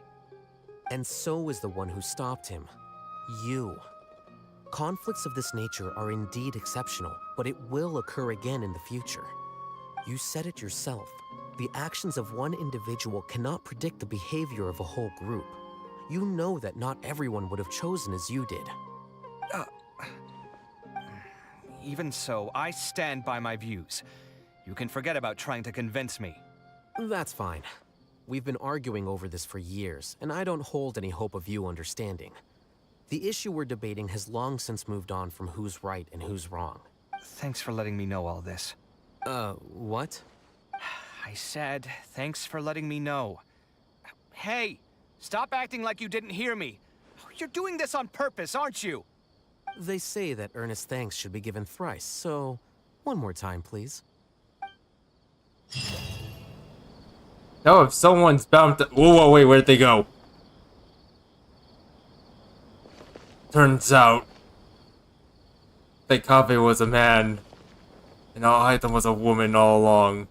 K: And so is the one who stopped him. You. Conflicts of this nature are indeed exceptional, but it will occur again in the future. You said it yourself. The actions of one individual cannot predict the behavior of a whole group. You know that not everyone would have chosen as you did.
E: Even so, I stand by my views. You can forget about trying to convince me.
K: That's fine. We've been arguing over this for years, and I don't hold any hope of you understanding. The issue we're debating has long since moved on from who's right and who's wrong.
E: Thanks for letting me know all this.
K: What?
E: I said, thanks for letting me know. Hey, stop acting like you didn't hear me. You're doing this on purpose, aren't you?
K: They say that earnest thanks should be given thrice, so one more time, please.
A: Now if someone's bound to... Whoa, wait, where'd they go? Turns out that Kaveh was a man, and Hatem was a woman all along.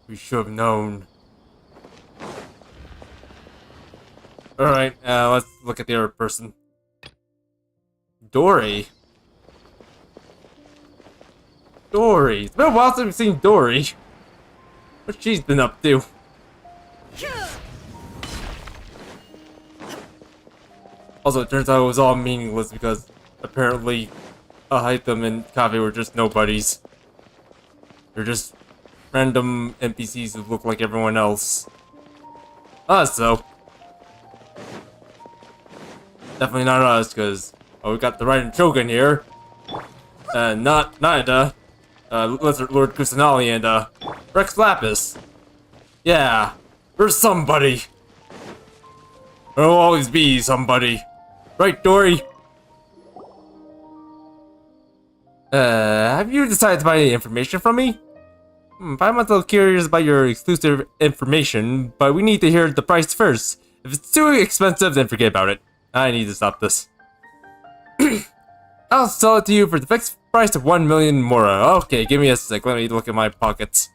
A: We should have known. Alright, let's look at the other person. Dory. Dory. It's been a while since we've seen Dory. What she's been up to. Also, it turns out it was all meaningless because apparently Hatem and Kaveh were just nobodies. They're just random NPCs who look like everyone else. So. Definitely not us, because Oh, we got the right Shogun here. Nada. Lizard Lord Kusanali and, Rex Lapis. Yeah. There's somebody. There'll always be somebody. Right, Dory? Have you decided to buy any information from me? I'm a little curious about your exclusive information, but we need to hear the price first. If it's too expensive, then forget about it. I need to stop this. I'll sell it to you for the fixed price of 1 million mora. Okay, give me a sec. Let me look at my pockets.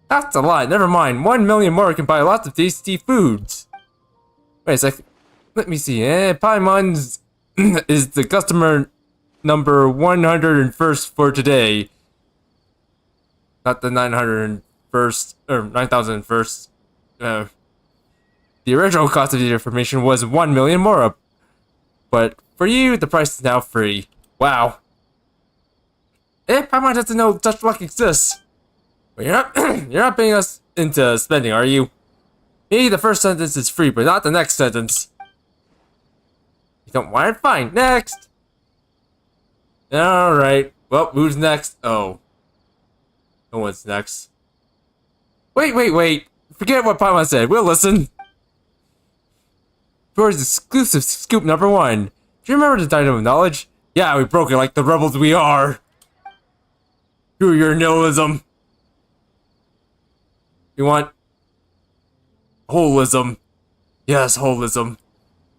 A: That's a lot. Never mind. 1 million mora can buy lots of tasty foods. Wait a sec. Let me see. Paimon's is the customer number 101st for today. Not the 901st, or 9001st. The original cost of the information was 1 million mora. But for you, the price is now free. Wow. Paimon doesn't know such luck exists. But you're not paying us into spending, are you? Maybe the first sentence is free, but not the next sentence. You don't want it? Fine. Next! Alright. Well, who's next? Oh. No one's next. Wait. Forget what Paimon said. We'll listen. Towards exclusive scoop number 1. Do you remember the Dynamo of Knowledge? Yeah, we broke it like the rebels we are. Through your nihilism. You want holism. Yes, holism.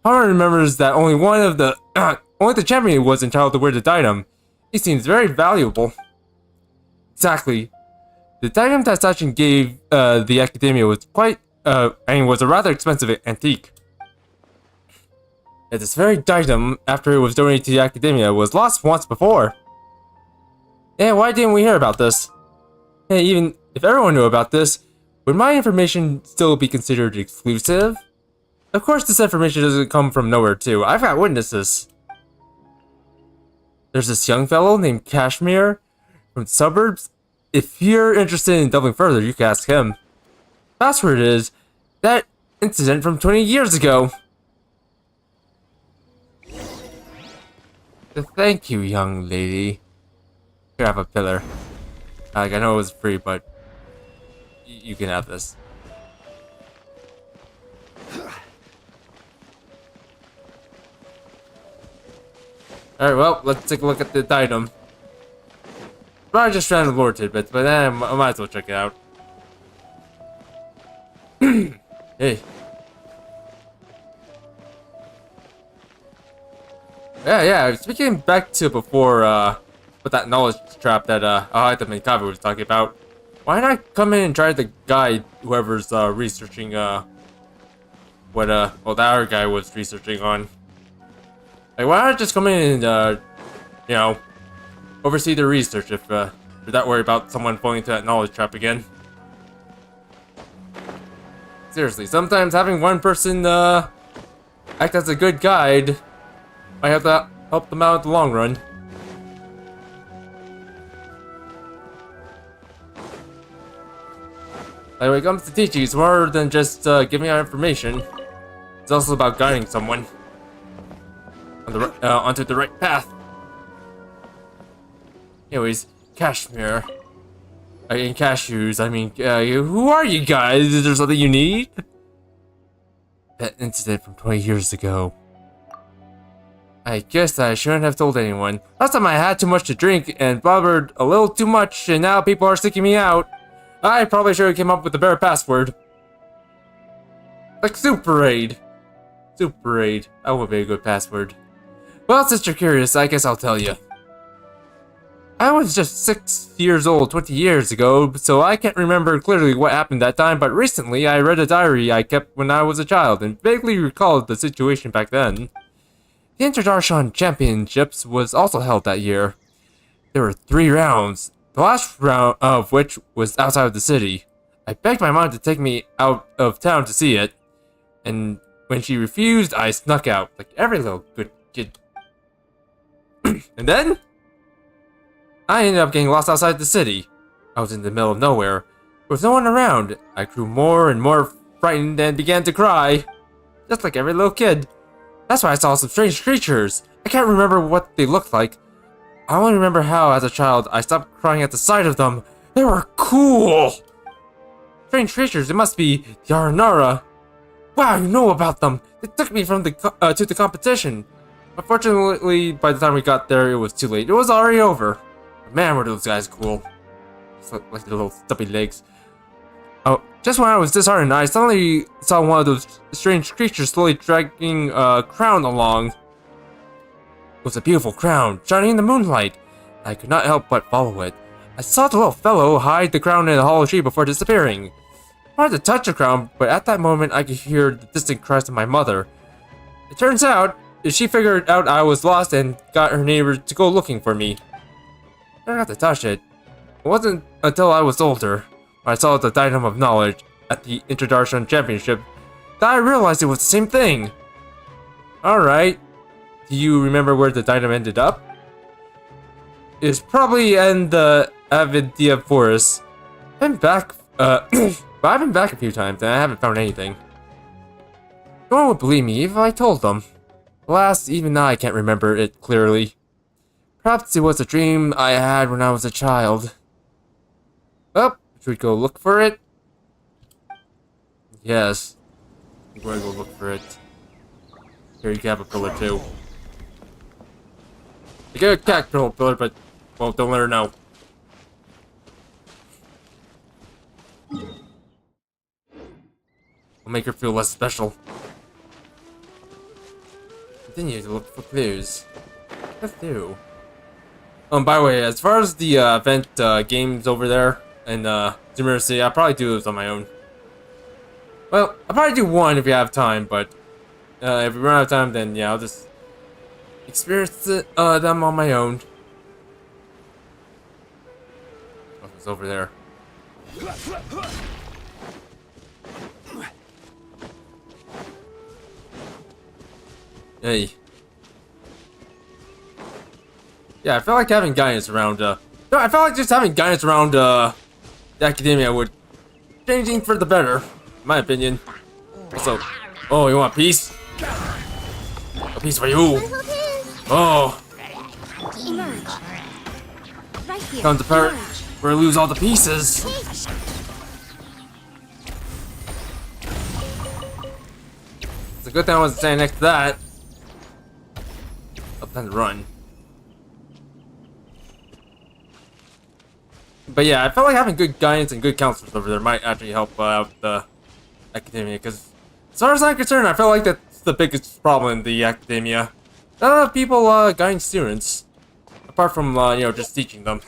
A: Paimon remembers that only one of the only the champion was entitled to wear the diadem. He seems very valuable. Exactly. The diadem that Sachin gave the academia was quite was a rather expensive antique. Yet this very diadem, after it was donated to the academia, was lost once before. Yeah, why didn't we hear about this? Hey, even if everyone knew about this, would my information still be considered exclusive? Of course, this information doesn't come from nowhere, too. I've got witnesses. There's this young fellow named Kashmir from the suburbs. If you're interested in delving further, you can ask him. Password is that incident from 20 years ago. Thank you, young lady. Here, have a pillar. Like, I know it was free, but you can have this. Alright, well, let's take a look at the item. Probably just random lore tidbits, but I might as well check it out. Hey. Yeah, speaking back to before, with that knowledge trap that, Ahaitam and Kaveh was talking about, why not come in and try to guide whoever's, researching, what, the other guy was researching on? Like, why not just come in and, you know, oversee the research if, you're not worried about someone falling into that knowledge trap again? Seriously, sometimes having one person, act as a good guide might have to help them out in the long run. Like, when it comes to teaching, it's more than just giving out information. It's also about guiding someone on the onto the right path. Anyways, Kashmir. And cashews, I mean, who are you guys? Is there something you need? That incident from 20 years ago. I guess I shouldn't have told anyone. Last time I had too much to drink and blubbered a little too much, and now people are seeking me out. I probably should have came up with a better password. Like Super Aid. Super Aid. That would be a good password. Well, since you're curious, I guess I'll tell you. I was just 6 years old 20 years ago, so I can't remember clearly what happened that time, but recently I read a diary I kept when I was a child and vaguely recalled the situation back then. The Inter-Darshan Championships was also held that year. There were 3 rounds, the last round of which was outside of the city. I begged my mom to take me out of town to see it, and when she refused, I snuck out, like every little good kid. And then, I ended up getting lost outside the city. I was in the middle of nowhere, with no one around. I grew more and more frightened and began to cry, just like every little kid. That's why I saw some strange creatures. I can't remember what they looked like. I only remember how, as a child, I stopped crying at the sight of them. They were cool! Strange creatures, it must be the Aranara. Wow, you know about them! They took me from to the competition. Unfortunately, by the time we got there, it was too late. It was already over. But man, were those guys cool. Like their little stubby legs. Oh, just when I was disheartened, I suddenly saw one of those strange creatures slowly dragging a crown along. It was a beautiful crown, shining in the moonlight. I could not help but follow it. I saw the little fellow hide the crown in a hollow tree before disappearing. I wanted to touch the crown, but at that moment I could hear the distant cries of my mother. It turns out, she figured out I was lost and got her neighbors to go looking for me. I got to touch it. It wasn't until I was older, when I saw the Diadem of Knowledge at the Interdarshan Championship, that I realized it was the same thing. Alright. Do you remember where the Diadem ended up? It's probably in the Avidia Forest. I've been back, but I've been back a few times and I haven't found anything. No one would believe me if I told them. Alas, even now I can't remember it clearly. Perhaps it was a dream I had when I was a child. Oh, should we go look for it? Yes. I'm going to go look for it. Here, you can have a pillar too. I get a caterpillar pillar, but, well, don't let her know. We'll make her feel less special. Continue to look for clues. What do? By the way, as far as the event games over there in Zimmer City, I'll probably do those on my own. Well, I'll probably do one if you have time, but if we run out of time, then yeah, I'll just experience them on my own. Oh, it's over there. Hey. Yeah, I feel like having guidance around, no, I felt like just having guidance around, the academia would changing for the better, in my opinion. Also, oh, you want peace? A piece for you. Oh. Comes the part where I lose all the pieces. It's a good thing I wasn't standing next to that. Up and run. But yeah, I felt like having good guidance and good counselors over there might actually help out the academia, because as far as I'm concerned, I feel like that's the biggest problem in the academia. Not enough people guiding students, apart from you know, just teaching them.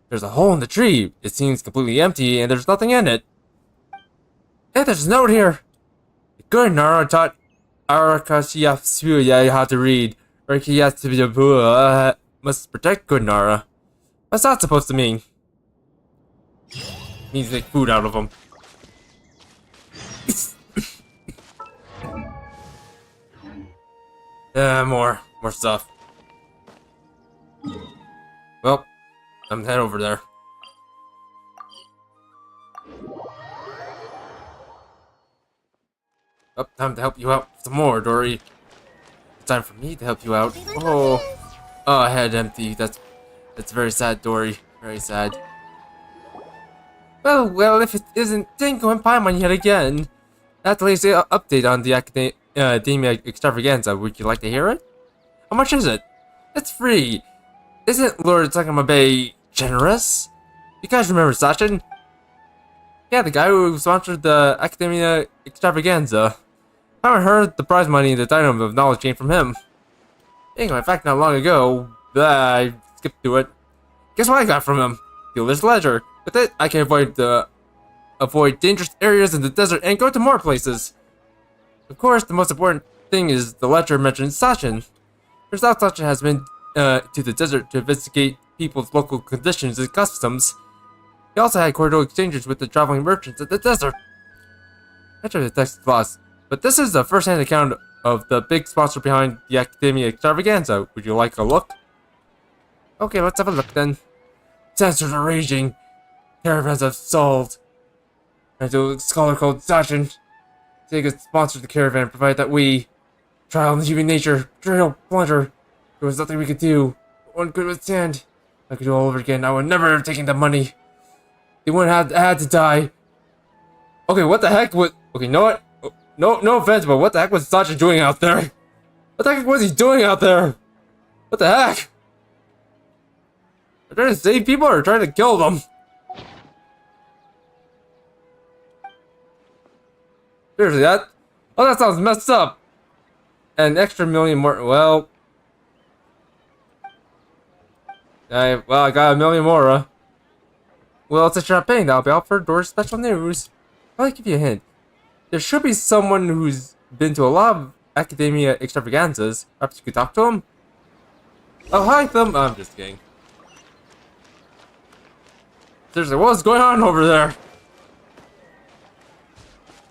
A: There's a hole in the tree. It seems completely empty, and there's nothing in it. Hey, there's a note here. Good Nara taught Arakashiyatsuya how to read. Rakiyatsuya must protect good Nara. What's that supposed to mean? Needs to make food out of them. More stuff. Well, I'm head over there. Oh, time to help you out some more, Dory. It's time for me to help you out. Oh, head empty. That's very sad, Dory. Very sad. Well, if it isn't Dingo and Paimon yet again. That's the latest update on the Academia Extravaganza. Would you like to hear it? How much is it? It's free. Isn't Lord Sakama Bay generous? You guys remember Sachin? Yeah, the guy who sponsored the Academia Extravaganza. I haven't heard the prize money and the Diadem of Knowledge came from him. Anyway, in fact, not long ago, I skipped to it. Guess what I got from him? Dealer's Ledger. With it, I can avoid dangerous areas in the desert and go to more places. Of course, the most important thing is the ledger mentioned Sachin. Turns out Sachin has been to the desert to investigate people's local conditions and customs. He also had cordial exchanges with the traveling merchants at the desert. Enter the text is lost, but this is the first-hand account of the big sponsor behind the Academia Extravaganza. Would you like a look? Okay, let's have a look then. Sensors are raging. Caravans have stalled. And to a scholar called Sachin. Take a sponsor the caravan, provided that we trial in human nature, trail plunder. There was nothing we could do. One could withstand. I could do it all over again. I would never have taken the money. They wouldn't have had to die. Okay, what the heck was... Okay, you know what? No offense, but what the heck was Sacha doing out there? What the heck was he doing out there? What the heck? Are trying to save people or trying to kill them? Seriously, that sounds messed up. An extra million more. Well, I got $1 million more. Well, since you're not paying, that'll be out for door special news. I'll give you a hint. There should be someone who's been to a lot of academia extravaganzas. Perhaps you could talk to him. Oh, hi, Thumb. I'm just kidding. Seriously, what's going on over there?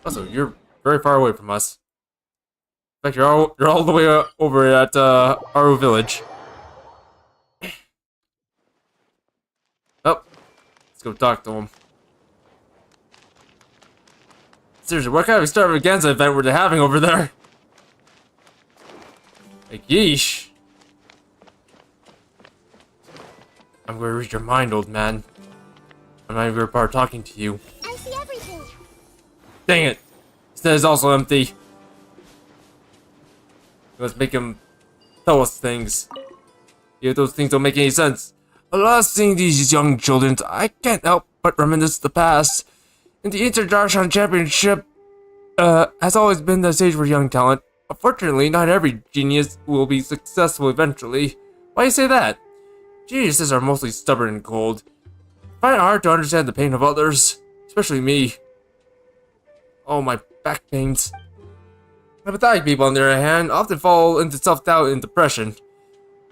A: Also, you're very far away from us. In fact, you're all the way over at Aru Village. Oh, let's go talk to him. Seriously, what kind of extravaganza event were they having over there? Like, yeesh. I'm going to read your mind, old man. I'm not even part talking to you.
B: I see everything.
A: Dang it! His head is also empty. Let's make him tell us things. If those things don't make any sense. Alas, seeing these young children, I can't help but reminisce the past. In the Inter-Darshan Championship has always been the stage for young talent. Unfortunately, not every genius will be successful eventually. Why do you say that? Geniuses are mostly stubborn and cold. I find it hard to understand the pain of others, especially me. Oh, my back pains. Empathetic people, on the other hand, often fall into self-doubt and depression.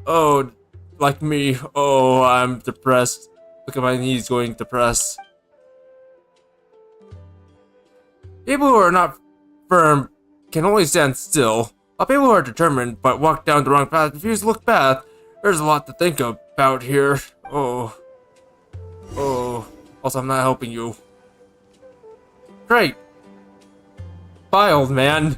A: Oh, like me. Oh, I'm depressed. Look at my knees going depressed. People who are not firm can only stand still, while people who are determined but walk down the wrong path refuse to look back. There's a lot to think about here. Oh. Also, I'm not helping you. Great. Bye, old man.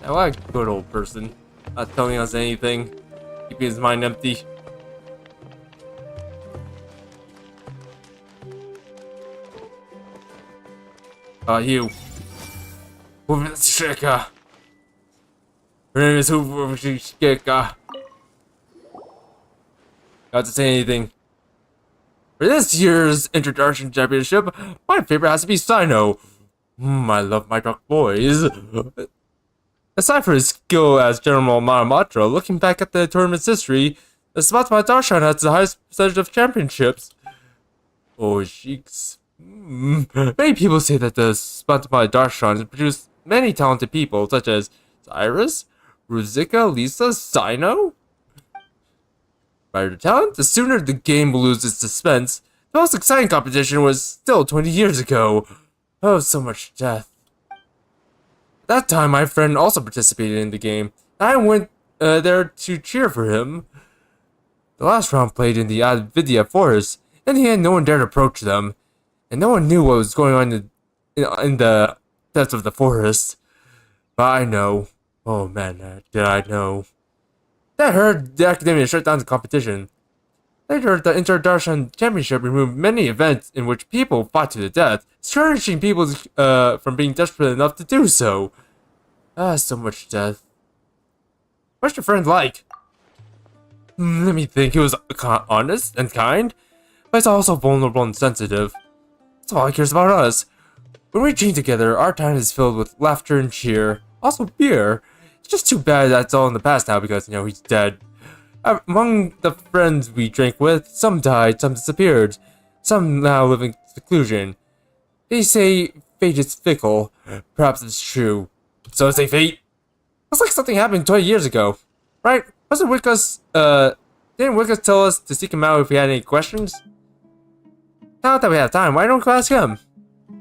A: Now, what a good old person. Not telling us anything. Keeping his mind empty. You. Shika. Her name is Shika. Not to say anything. For this year's Introduction Championship, my favorite has to be Sino. I love my dark boys. Aside from his skill as General Mahamatra, looking back at the tournament's history, the Sparta Darshan has the highest percentage of championships. Oh, sheiks. Many people say that the Sparta Darshan has produced many talented people, such as Cyrus, Ruzika, Lisa, Sino. By their talent, the sooner the game will lose its suspense. The most exciting competition was still 20 years ago. Oh, so much death. That time, my friend also participated in the game. I went there to cheer for him. The last round played in the Advidya forest. In the end, no one dared approach them, and no one knew what was going on in the depths of the forest. But I know. Oh man, did I know. That heard the academia shut down the competition. Later, the Inter-Darshan Championship removed many events in which people fought to the death, discouraging people from being desperate enough to do so. So much death. What's your friend like? Let me think. He was honest and kind, but he's also vulnerable and sensitive. That's all he cares about us. When we train together, our time is filled with laughter and cheer. Also beer. It's just too bad that's all in the past now because, you know, he's dead. Among the friends we drank with, some died, some disappeared. Some now live in seclusion. They say fate is fickle. Perhaps it's true. So say fate? Looks like something happened 20 years ago. Right? Wasn't Wickus, didn't Wickus tell us to seek him out if we had any questions? Now that we have time, why don't we go ask him?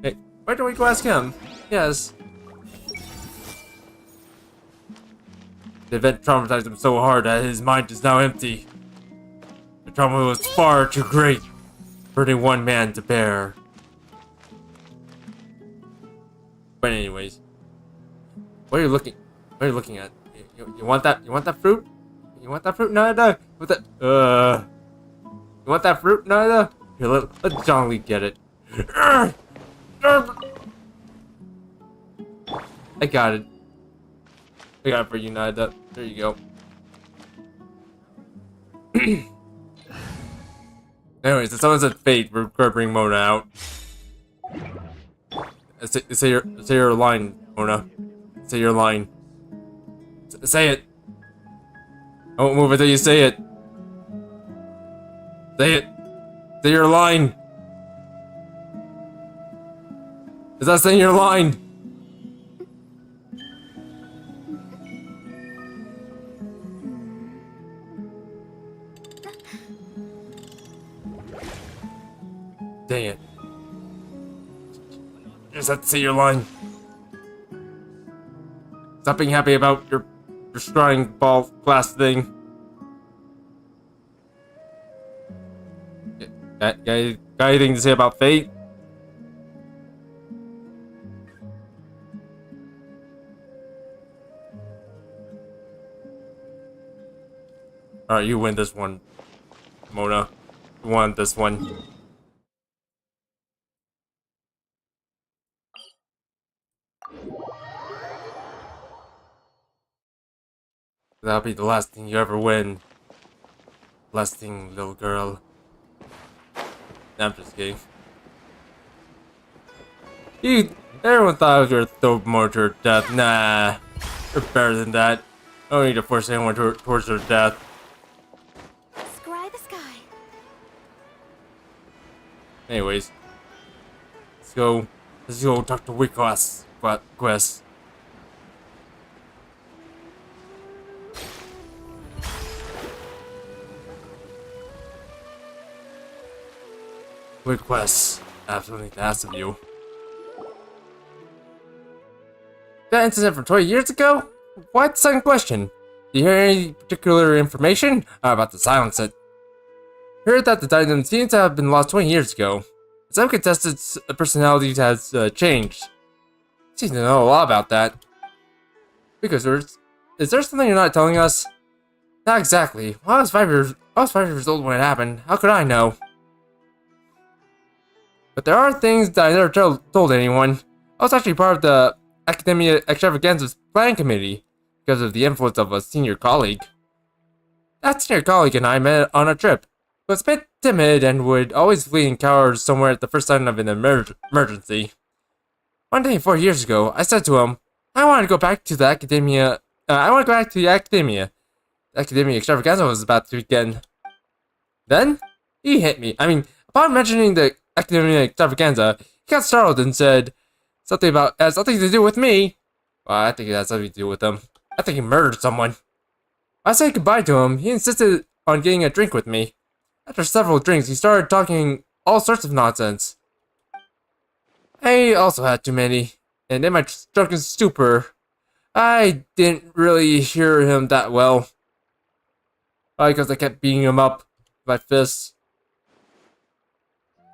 A: Hey, why don't we go ask him? Yes. The event traumatized him so hard that his mind is now empty. The trauma was far too great for any one man to bear. But anyways, what are you looking at? You want that? You want that fruit? You want that fruit, Nada? You want that fruit, Nada? Here, let John Lee get it. I got it. I got it for you, Nada. There you go. Anyways, if someone said fate, we're gonna bring Mona out. Say your line, Mona. Say your line. Say it. I won't move until you say it. Say it. Say your line. Is that saying your line? Dang it. You just have to say your line. Stop being happy about your destroying ball glass thing. Got anything to say about fate? Alright, you win this one, Mona. You won this one. That'll be the last thing you ever win. Last thing, little girl. Nah, I'm just kidding. Everyone thought I was gonna throw more to her death. Nah, you're better than that. I don't need to force anyone towards her death.
B: Scry the sky.
A: Anyways, let's go talk to Wickwest. Requests. I have something to ask of you. That incident from 20 years ago? What? Second question. Do you hear any particular information? I'm about to silence it. Heard that the diadem seems to have been lost 20 years ago. Some contestants' personalities has changed. Seem to know a lot about that. Because is there something you're not telling us? Not exactly. Well, I was 5 years old when it happened. How could I know? But there are things that I never told anyone. I was actually part of the Academia Extravaganza's plan committee because of the influence of a senior colleague. That senior colleague and I met on a trip. He was a bit timid and would always flee and cower somewhere at the first sign of an emergency. One day 4 years ago, I said to him, I want to go back to the Academia. The Academia Extravaganza was about to begin. Then, he hit me. Upon mentioning the Academia Extravaganza, he got startled and said something has something to do with me. Well, I think it has something to do with him. I think he murdered someone. I said goodbye to him. He insisted on getting a drink with me. After several drinks, he started talking all sorts of nonsense. I also had too many, and in my drunken stupor, I didn't really hear him that well. Probably because I kept beating him up with my fists.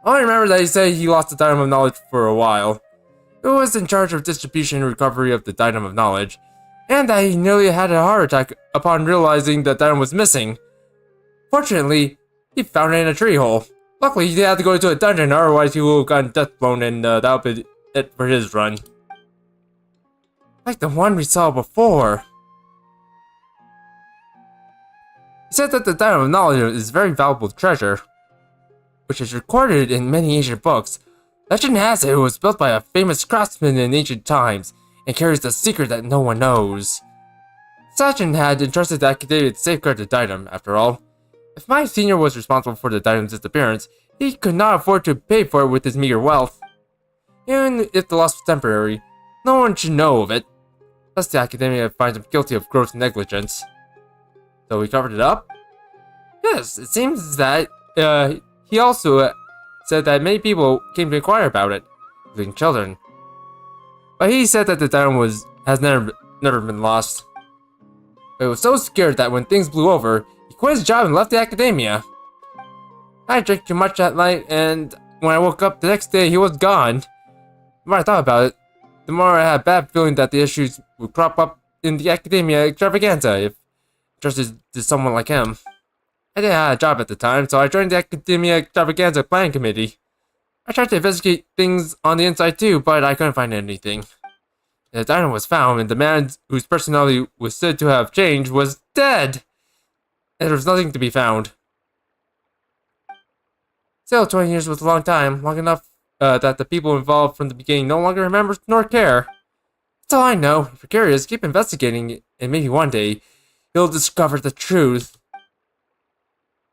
A: I only remember that he said he lost the Diadem of Knowledge for a while. Who was in charge of distribution and recovery of the Diadem of Knowledge, and that he nearly had a heart attack upon realizing that Diadem was missing. Fortunately, he found it in a tree hole. Luckily, he had to go into a dungeon, otherwise he would have gotten death blown, and that would be it for his run. Like the one we saw before. He said that the Diadem of Knowledge is a very valuable treasure, which is recorded in many ancient books. Legend has it was built by a famous craftsman in ancient times, and carries a secret that no one knows. Sachin had entrusted the Academia to safeguard the Diadem, after all. If my senior was responsible for the Diadem's disappearance, he could not afford to pay for it with his meager wealth. Even if the loss was temporary, no one should know of it. Thus the Academia finds him guilty of gross negligence. So we covered it up? Yes, it seems that, he also said that many people came to inquire about it, including children. But he said that the diamond has never been lost. But he was so scared that when things blew over, he quit his job and left the academia. I drank too much that night, and when I woke up the next day, he was gone. The more I thought about it, the more I had a bad feeling that the issues would crop up in the academia extravaganza if trusted to someone like him. I didn't have a job at the time, so I joined the academia extravaganza planning committee. I tried to investigate things on the inside too, but I couldn't find anything. The diamond was found, and the man whose personality was said to have changed was dead! And there was nothing to be found. Still, 20 years was a long time, long enough that the people involved from the beginning no longer remember nor care. That's all I know. If you're curious, keep investigating, and maybe one day, you'll discover the truth.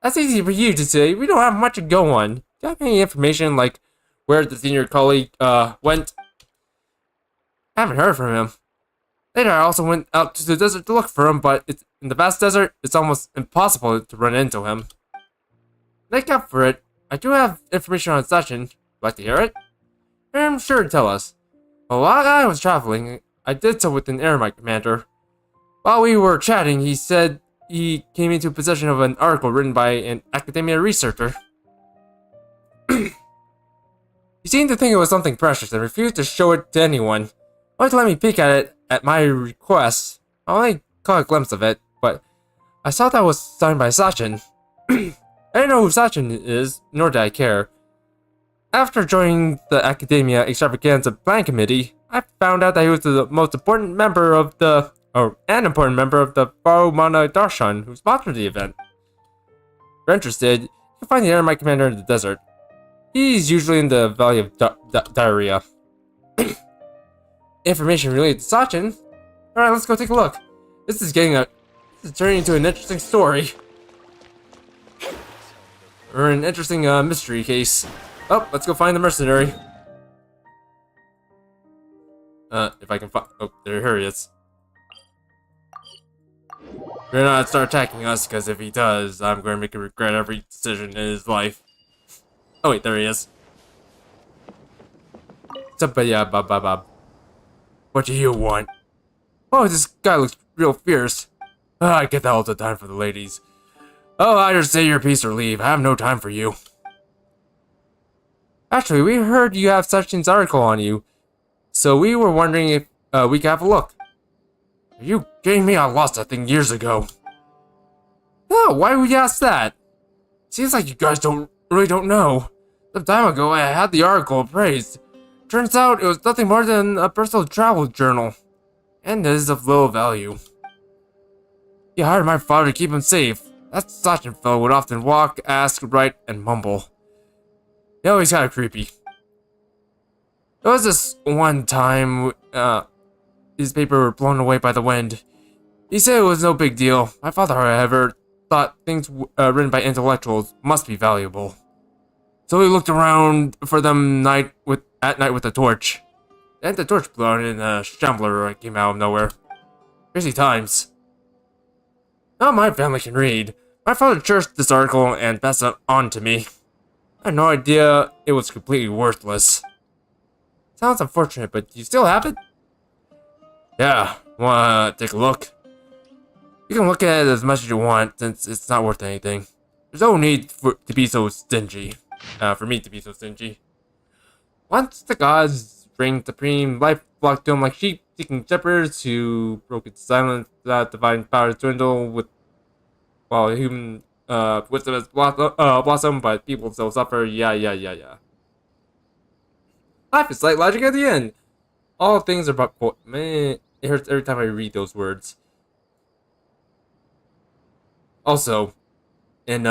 A: That's easy for you to say. We don't have much to go on. Do you have any information, like where the senior colleague went? I haven't heard from him. Later, I also went out to the desert to look for him, but in the vast desert, it's almost impossible to run into him. Make up for it. I do have information on Sachin. Like to hear it? I'm sure to tell us. Well, while I was traveling, I did so with an Aramite commander. While we were chatting, he said he came into possession of an article written by an academia researcher. He seemed to think it was something precious and refused to show it to anyone. Wanted to let me peek at it at my request. I only caught a glimpse of it, but I saw that it was signed by Sachin. I didn't know who Sachin is, nor did I care. After joining the Academia Extravaganza Plan Committee, I found out that he was the most important member of the, an important member of the Vahumana Darshan who sponsored the event. If you're interested, you can find the Aramite commander in the desert. He's usually in the Valley of Diarrhea. Information related to Sachin. Alright, let's go take a look. This is turning into an interesting story. Or an interesting mystery case. Oh, let's go find the mercenary. If I can find... Oh, here he is. Better not start attacking us, because if he does, I'm going to make him regret every decision in his life. Oh wait, there he is. What's up, Bob? What do you want? Oh, this guy looks real fierce. I get that all the time for the ladies. Oh, either say your piece or leave. I have no time for you. Actually, we heard you have Sachin's article on you, so we were wondering if we could have a look. Are you kidding me? I lost that thing years ago. No, why would you ask that? Seems like you guys really don't know. Some time ago, I had the article appraised. Turns out it was nothing more than a personal travel journal, and it is of little value. He hired my father to keep him safe. That Sachin fellow would often walk, ask, write, and mumble. He always got creepy. There was this one time, his paper were blown away by the wind. He said it was no big deal. My father, however, thought things written by intellectuals must be valuable. So he looked around for them at night with a torch. Then the torch blew out and a shambler came out of nowhere. Crazy times. Now my family can read. My father cherished this article and passed it on to me. I had no idea it was completely worthless. Sounds unfortunate, but do you still have it? Yeah, wanna take a look? You can look at it as much as you want, since it's not worth anything. There's no need to be so stingy. For me to be so stingy. Once the gods bring supreme life flock to them like sheep, seeking shepherds who broke its silence without divine power dwindle while human wisdom has blossom, but people still suffer. Yeah. Life is like logic at the end. All things are but man, it hurts every time I read those words. Also, in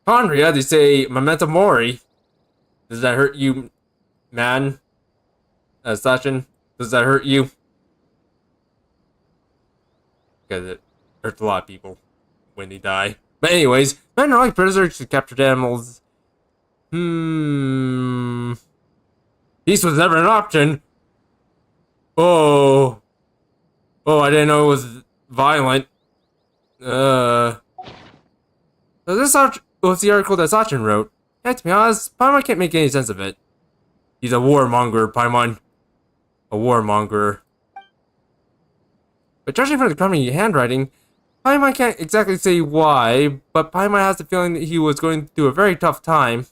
A: Conria, they say memento mori. Does that hurt you, man? Sachin, does that hurt you? Because it hurts a lot of people when they die. But anyways, men are like predators to captured animals. Peace was never an option. Oh, I didn't know it was violent. So this was the article that Sachin wrote. Yeah, to be honest, Paimon can't make any sense of it. He's a warmonger, Paimon. A warmonger. But judging from the crummy handwriting, Paimon can't exactly say why, but Paimon has the feeling that he was going through a very tough time.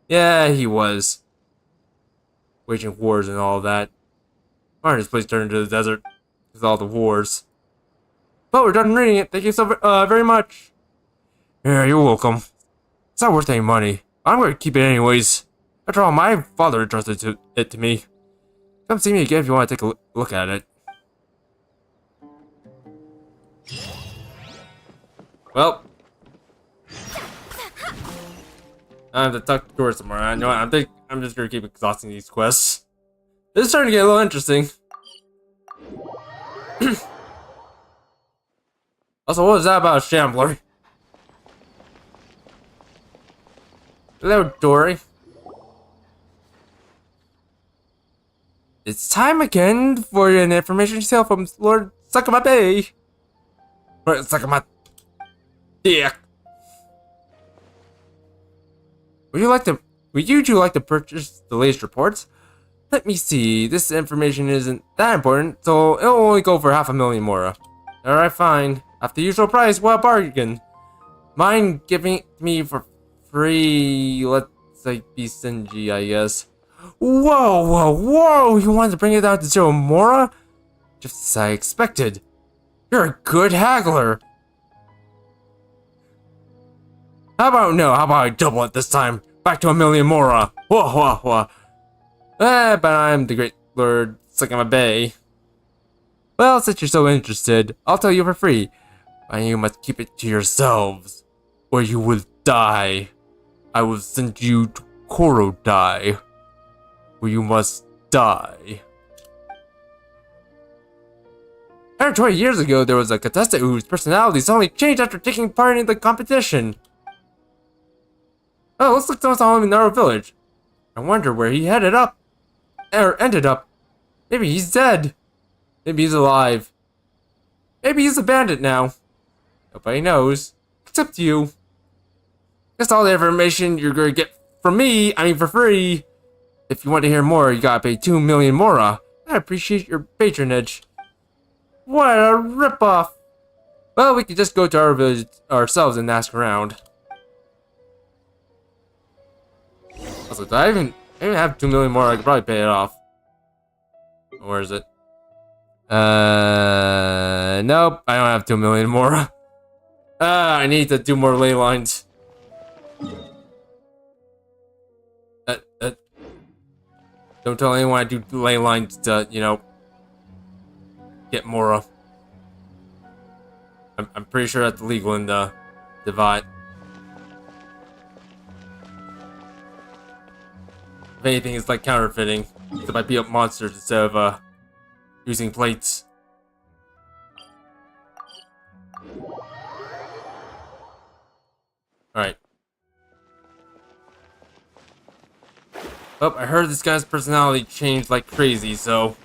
A: Yeah, he was. Waging wars and all that. Why this place turned into the desert? With all the wars. But we're done reading it. Thank you so very much. Yeah, you're welcome. It's not worth any money. I'm going to keep it anyways. After all, my father entrusted it to me. Come see me again if you want to take a look at it. Well, I have to tuck the door somewhere. I know. I think I'm just gonna keep exhausting these quests. This is starting to get a little interesting. Also, what was that about a shambler? Hello, Dory. It's time again for an information sale from Lord Suckama Bay. Or Suckama Dick. Would you two like to purchase the latest reports? Let me see. This information isn't that important, so it'll only go for 500,000 mora. Alright, fine. At the usual price, what a bargain. Mind giving it to me for free? Let's like be stingy, I guess. Whoa, whoa, whoa! You wanted to bring it down to 0 mora? Just as I expected. You're a good haggler. How about I double it this time? Back to 1,000,000 mora. Whoa, whoa, whoa. But I'm the great Lord Suckama Bay. Well, since you're so interested, I'll tell you for free. And you must keep it to yourselves, or you will die. I will send you to Korodai, where you must die. 120 years ago, there was a contestant whose personality suddenly changed after taking part in the competition. Oh, let's look down on him in our village. I wonder where he headed up. Or ended up. Maybe he's dead. Maybe he's alive. Maybe he's a bandit now. Nobody knows. Except you. That's all the information you're gonna get from me. I mean, for free. If you want to hear more, you gotta pay 2,000,000 mora. I appreciate your patronage. What a ripoff. Well, we could just go to our village ourselves and ask around. Also, do I even have 2,000,000 more? I could probably pay it off. Where is it? Nope. I don't have 2,000,000 more. I need to do more ley lines. Don't tell anyone I do ley lines to, you know, get more. I'm pretty sure that's legal in the Divide. If anything, it's like counterfeiting. Except I beat up monsters instead of using plates. Alright. Oh, I heard this guy's personality changed like crazy, so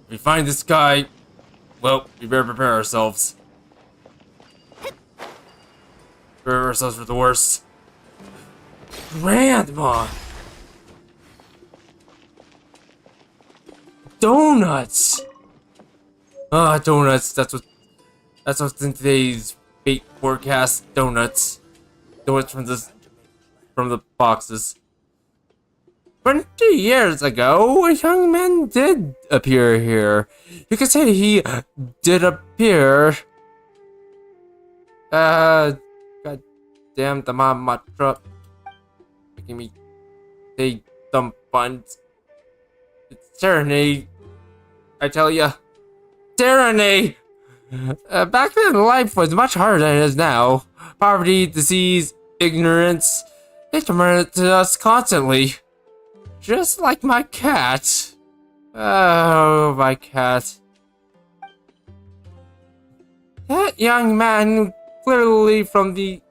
A: if we find this guy, well, we better prepare ourselves. Prepare ourselves for the worst. Grandma! Donuts! Ah, donuts. That's what's in today's fate forecast. Donuts. Donuts from the boxes. 20 years ago, a young man did appear here. You could say he did appear. God damn the Mamatra. Making me say dumb puns. It's tyranny. I tell ya. Tyranny! Back then, life was much harder than it is now. Poverty, disease, ignorance. They tormented us constantly. Just like my cat. Oh, my cat. That young man, clearly from the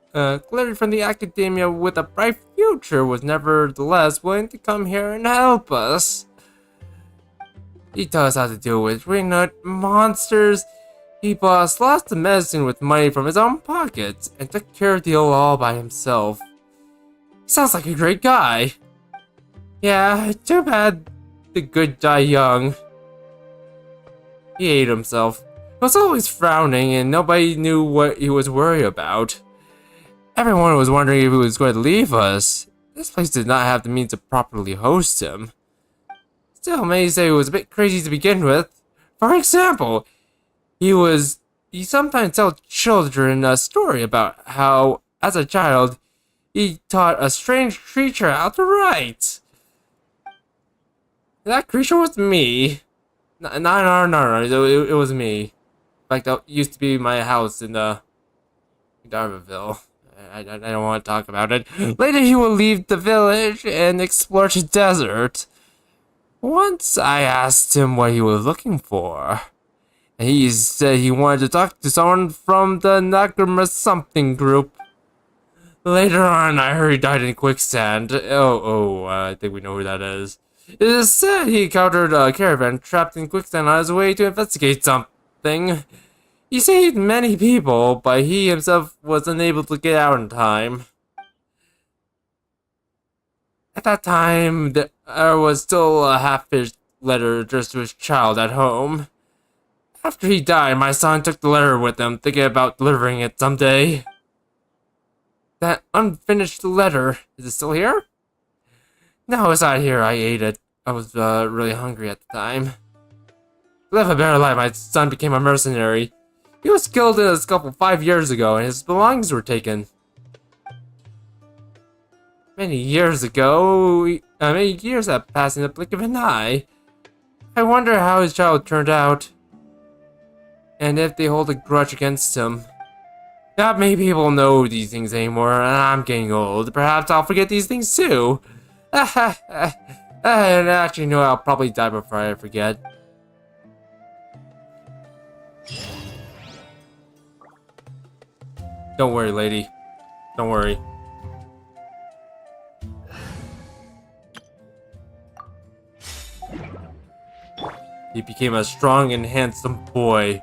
A: academia with a bright future, was nevertheless willing to come here and help us. He taught us how to deal with ringnut monsters. He bought us lots of medicine with money from his own pockets and took care of the deal all by himself. He sounds like a great guy. Yeah, too bad the good die young. He ate himself. He was always frowning, and nobody knew what he was worried about. Everyone was wondering if he was going to leave us. This place did not have the means to properly host him. Still, many say he was a bit crazy to begin with. For example, he sometimes tells children a story about how, as a child, he taught a strange creature how to write. That creature was me. No, it was me. In fact, that used to be my house in Darvaville. I don't want to talk about it. Later, he will leave the village and explore the desert. Once I asked him what he was looking for, and he said he wanted to talk to someone from the Nagrama something group. Later on, I heard he died in quicksand. I think we know who that is. It is said he encountered a caravan trapped in quicksand on his way to investigate something. He saved many people, but he himself was unable to get out in time. At that time, there was still a half-finished letter addressed to his child at home. After he died, my son took the letter with him, thinking about delivering it someday. That unfinished letter, is it still here? No, it's not here. I ate it. I was really hungry at the time. To live a better life, my son became a mercenary. He was killed in a scuffle 5 years ago, and his belongings were taken. Many years have passed in the blink of an eye. I wonder how his child turned out, and if they hold a grudge against him. Not many people know these things anymore, and I'm getting old. Perhaps I'll forget these things too. And actually, no, I'll probably die before I forget. Don't worry, lady. Don't worry. He became a strong and handsome boy.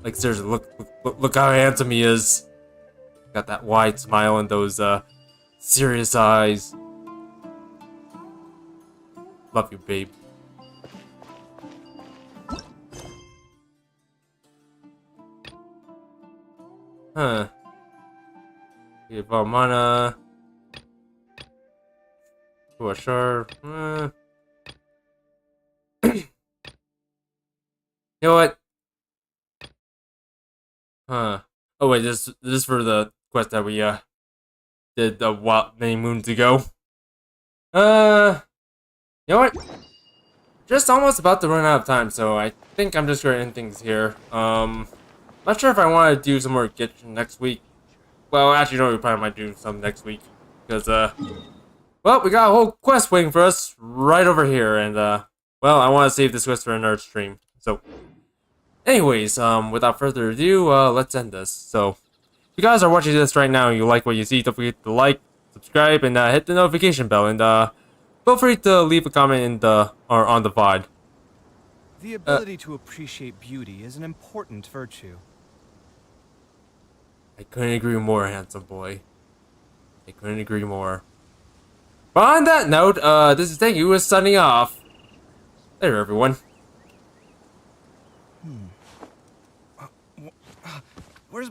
A: Like, seriously, look how handsome he is. Got that wide smile and those, serious eyes. Love you, babe. Huh. Give mana. For sure. You know what? Huh. Oh wait, this is for the quest that we did many moons ago. You know what? Just almost about to run out of time, so I think I'm just gonna end things here. Not sure if I want to do some more Genshin next week. Well, actually, no, we probably might do some next week because well, we got a whole quest waiting for us right over here, and well, I want to save this quest for another stream. So, anyways, without further ado, let's end this. So, if you guys are watching this right now and you like what you see, don't forget to like, subscribe, and hit the notification bell, and feel free to leave a comment in on the VOD.
E: The ability to appreciate beauty is an important virtue.
A: I couldn't agree more, handsome boy. I couldn't agree more. But on that note, this is Thank You signing off. Later, everyone.
E: Where's my